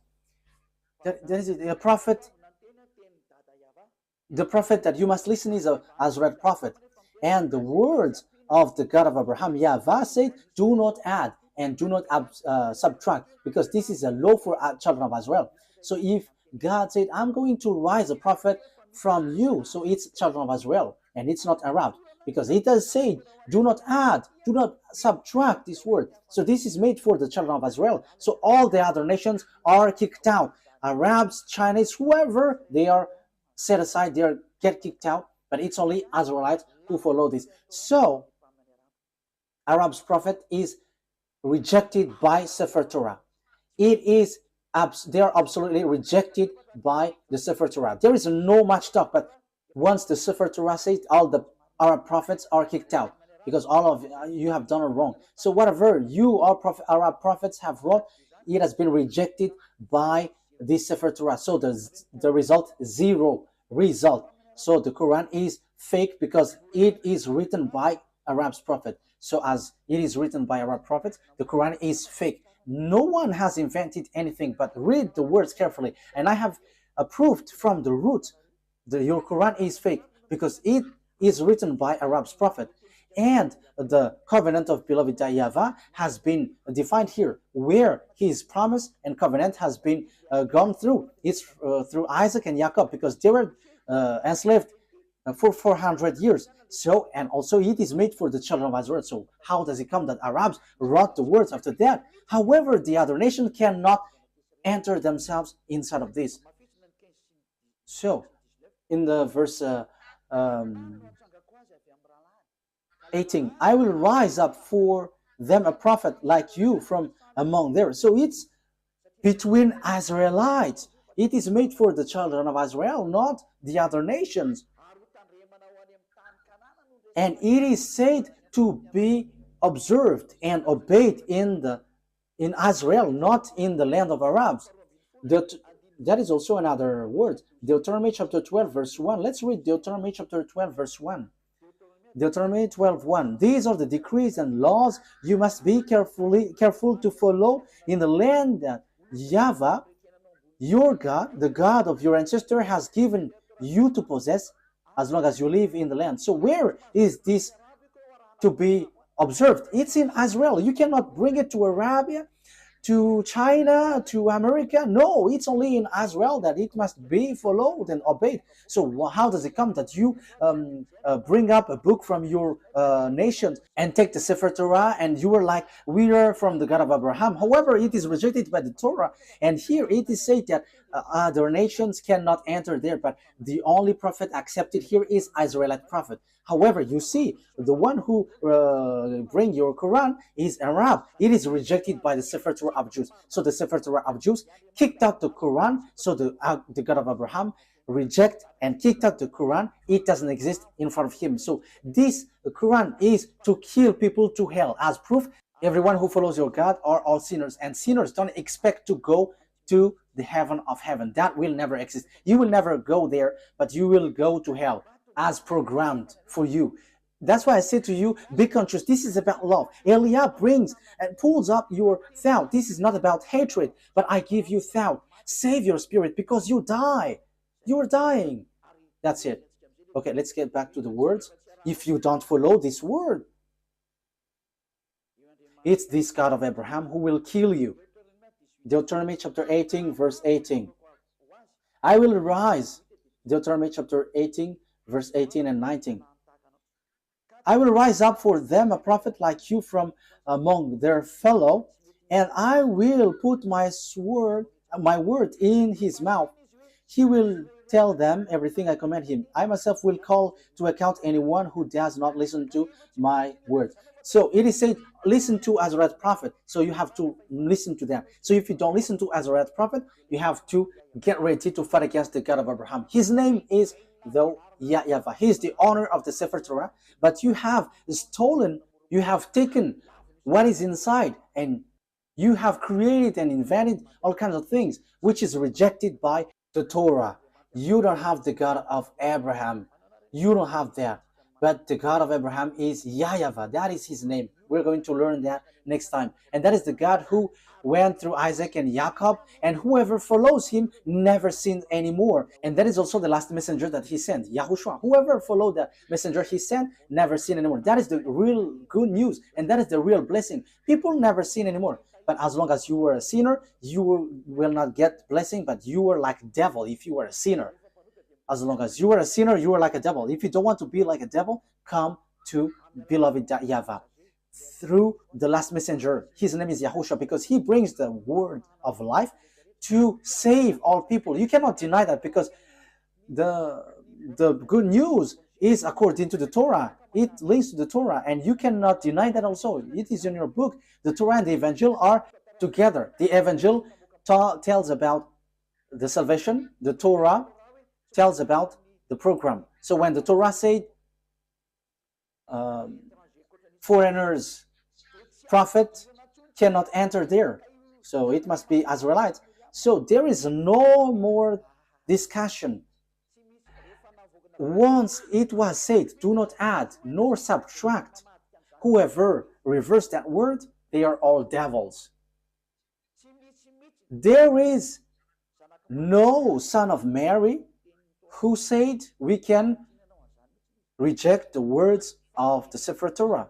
there is a prophet. The prophet that you must listen is a Israelite prophet. And the words of the God of Abraham, YAHVAH, said, do not add and do not subtract, because this is a law for children of Israel. So if God said, I'm going to rise a prophet from you, so it's children of Israel, and it's not Arab, because it does say, do not add, do not subtract this word. So this is made for the children of Israel. So all the other nations are kicked out. Arabs, Chinese, whoever, they are set aside, they get kicked out, but it's only Israelites who follow this. So Arab's prophet is rejected by Sefer Torah. They are absolutely rejected by the Sefer Torah. There is no much talk, but once the Sefer Torah says, all the Arab prophets are kicked out because all of you have done it wrong. So whatever Arab prophets have wrought, it has been rejected by the Sefer Torah. So the result, zero result. So the Quran is fake because it is written by Arab's prophet. So as it is written by Arab prophets, the Quran is fake. No one has invented anything, but read the words carefully. And I have proved from the root that your Quran is fake because it is written by Arab's prophet. And the covenant of beloved YAHVAH has been defined here, where his promise and covenant has been gone through. It's through Isaac and Jacob, because they were enslaved for 400 years. So, and also it is made for the children of Israel. So how does it come that Arabs wrote the words after that? However, the other nation cannot enter themselves inside of this. So, in the verse 18, I will rise up for them a prophet like you from among theirs. So it's between Israelites. It is made for the children of Israel, not the other nations. And it is said to be observed and obeyed in Israel, not in the land of Arabs. That is also another word. Deuteronomy chapter 12, verse 1. Let's read Deuteronomy chapter 12, verse 1. Deuteronomy 12:1. These are the decrees and laws you must be careful to follow in the land that YAHVAH, your God, the God of your ancestor, has given you to possess, as long as you live in the land. So where is this to be observed? It's in Israel. You cannot bring it to Arabia, to China, to America. No, it's only in Israel that it must be followed and obeyed. So how does it come that you bring up a book from your nation and take the Sefer Torah and you are like, we are from the God of Abraham? However, it is rejected by the Torah. And here it is said that other nations cannot enter there, but the only prophet accepted here is Israelite prophet. However, you see, the one who bring your Quran is Arab. It is rejected by the Sefer Torah of Jews. So the Sefer Torah of Jews kicked out the Quran. So the God of Abraham reject and kicked out the Quran. It doesn't exist in front of him. So this Quran is to kill people to hell. As proof, everyone who follows your God are all sinners. And sinners don't expect to go to the heaven of heaven. That will never exist. You will never go there, but you will go to hell as programmed for you. That's why I say to you, be conscious. This is about love. Eliah brings and pulls up your thought. This is not about hatred, but I give you thought. Save your spirit because you die. You are dying. That's it. Okay, let's get back to the words. If you don't follow this word, it's this God of Abraham who will kill you. Deuteronomy chapter 18, verse 18. I will rise. Deuteronomy chapter 18, verse 18 and 19. I will rise up for them a prophet like you from among their fellow, and I will put my word in his mouth. He will tell them everything I command him. I myself will call to account anyone who does not listen to my word. So it is said, listen to Azrael's prophet. So you have to listen to them. So if you don't listen to Azrael's prophet, you have to get ready to fight against the God of Abraham. His name is YAHVAH. He is the owner of the Sefer Torah, but you have stolen, you have taken what is inside, and you have created and invented all kinds of things, which is rejected by the Torah. You don't have the God of Abraham. You don't have that. But the God of Abraham is YAHVAH. That is his name. We're going to learn that next time. And that is the God who went through Isaac and Jacob, and whoever follows him never sins anymore. And that is also the last messenger that he sent, YAHOSHUAH. Whoever followed the messenger he sent never sin anymore. That is the real good news, and that is the real blessing. People never sin anymore. But as long as you were a sinner, you will not get blessing, but you were like a devil if you were a sinner. As long as you were a sinner, you were like a devil. If you don't want to be like a devil, come to beloved YAHVAH. Through the last messenger, his name is YAHOSHUAH, because he brings the word of life to save all people. You cannot deny that, because the good news is according to the Torah. it links to the Torah, and you cannot deny that also. It is in your book. The Torah and the Evangel are together. The Evangel tells about the salvation. The Torah tells about the program. So when the Torah said foreigners, prophet cannot enter there, so it must be Israelites. So there is no more discussion. Once it was said, do not add nor subtract. Whoever reversed that word, they are all devils. There is no son of Mary who said we can reject the words of the Sefer Torah.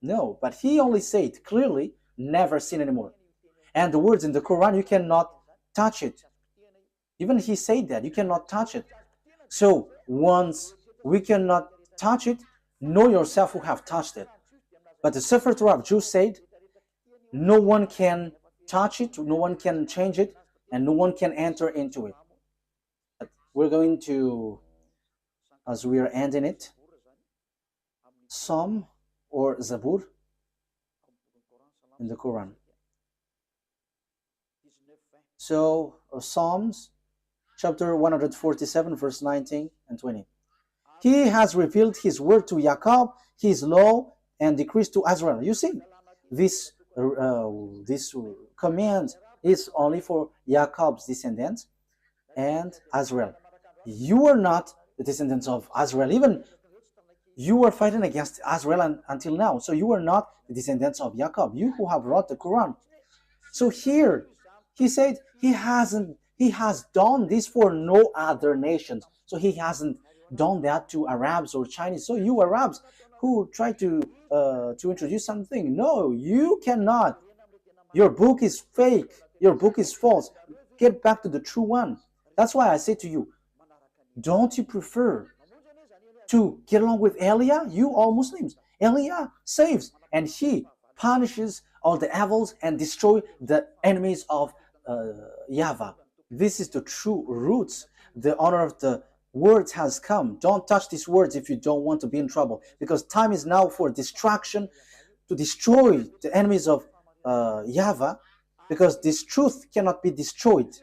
No, but he only said clearly, never sin anymore. And the words in the Quran, you cannot touch it. Even he said that, you cannot touch it. So once we cannot touch it, know yourself who have touched it. But the Sefer Torah of Jews said, no one can touch it, no one can change it, and no one can enter into it. But we're going to, as we are ending it, Psalm or Zabur in the Quran. So Psalms chapter 147 verse 19 and 20. He has revealed his word to Jacob, his law and decrees to Israel. You see, this command is only for Jacob's descendants and Israel. You are not the descendants of Israel. Even you are fighting against Israel until now. So you are not the descendants of Jacob, you who have wrote the Quran. So here, he said he has done this for no other nations. So he hasn't done that to Arabs or Chinese. So you Arabs who try to introduce something, no, you cannot. Your book is fake. Your book is false. Get back to the true one. That's why I say to you, don't you prefer to get along with Elia? You all Muslims. Elia saves and he punishes all the evils and destroy the enemies of YAHVAH. This is the true roots. The honor of the words has come. Don't touch these words if you don't want to be in trouble, because time is now for destruction, to destroy the enemies of YAHVAH, because this truth cannot be destroyed.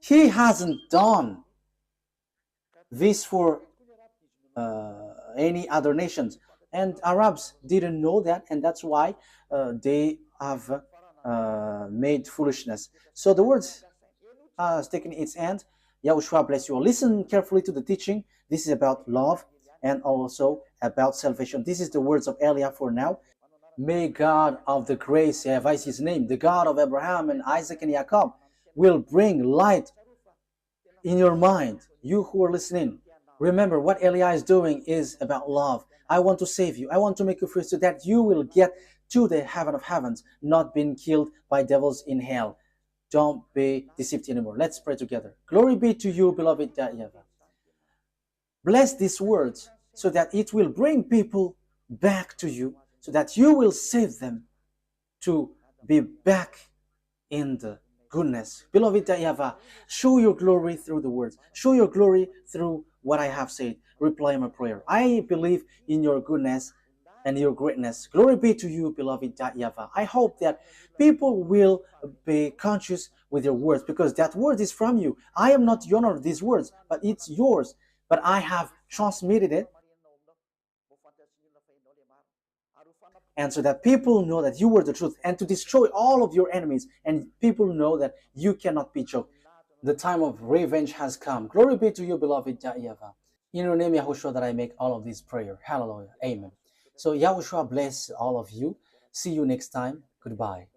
He hasn't done this for any other nations, and Arabs didn't know that, and that's why they have made foolishness. So the words has taken its end. YAHOSHUAH bless you all. Listen carefully to the teaching. This is about love and also about salvation. This is the words of Elia for now. May God of the grace, YAHVAH is his name, the God of Abraham and Isaac and Jacob, will bring light in your mind. You who are listening, remember what Elia is doing is about love. I want to save you. I want to make you free so that you will get to the heaven of heavens, not being killed by devils in hell. Don't be deceived anymore. Let's pray together. Glory be to you, beloved YAHVAH. Bless these words so that it will bring people back to you, so that you will save them to be back in the goodness. Beloved YAHVAH, show your glory through the words. Show your glory through what I have said. Reply my prayer. I believe in your goodness and your greatness. Glory be to you, beloved YAHVAH. I hope that people will be conscious with your words, because that word is from you. I am not the owner of these words, but it's yours. But I have transmitted it, and so that people know that you were the truth, and to destroy all of your enemies, and people know that you cannot be choked. The time of revenge has come. Glory be to you, beloved YAHVAH. In your name, YAHOSHUAH, that I make all of this prayer. Hallelujah. Amen. So YAHOSHUAH bless all of you. See you next time. Goodbye.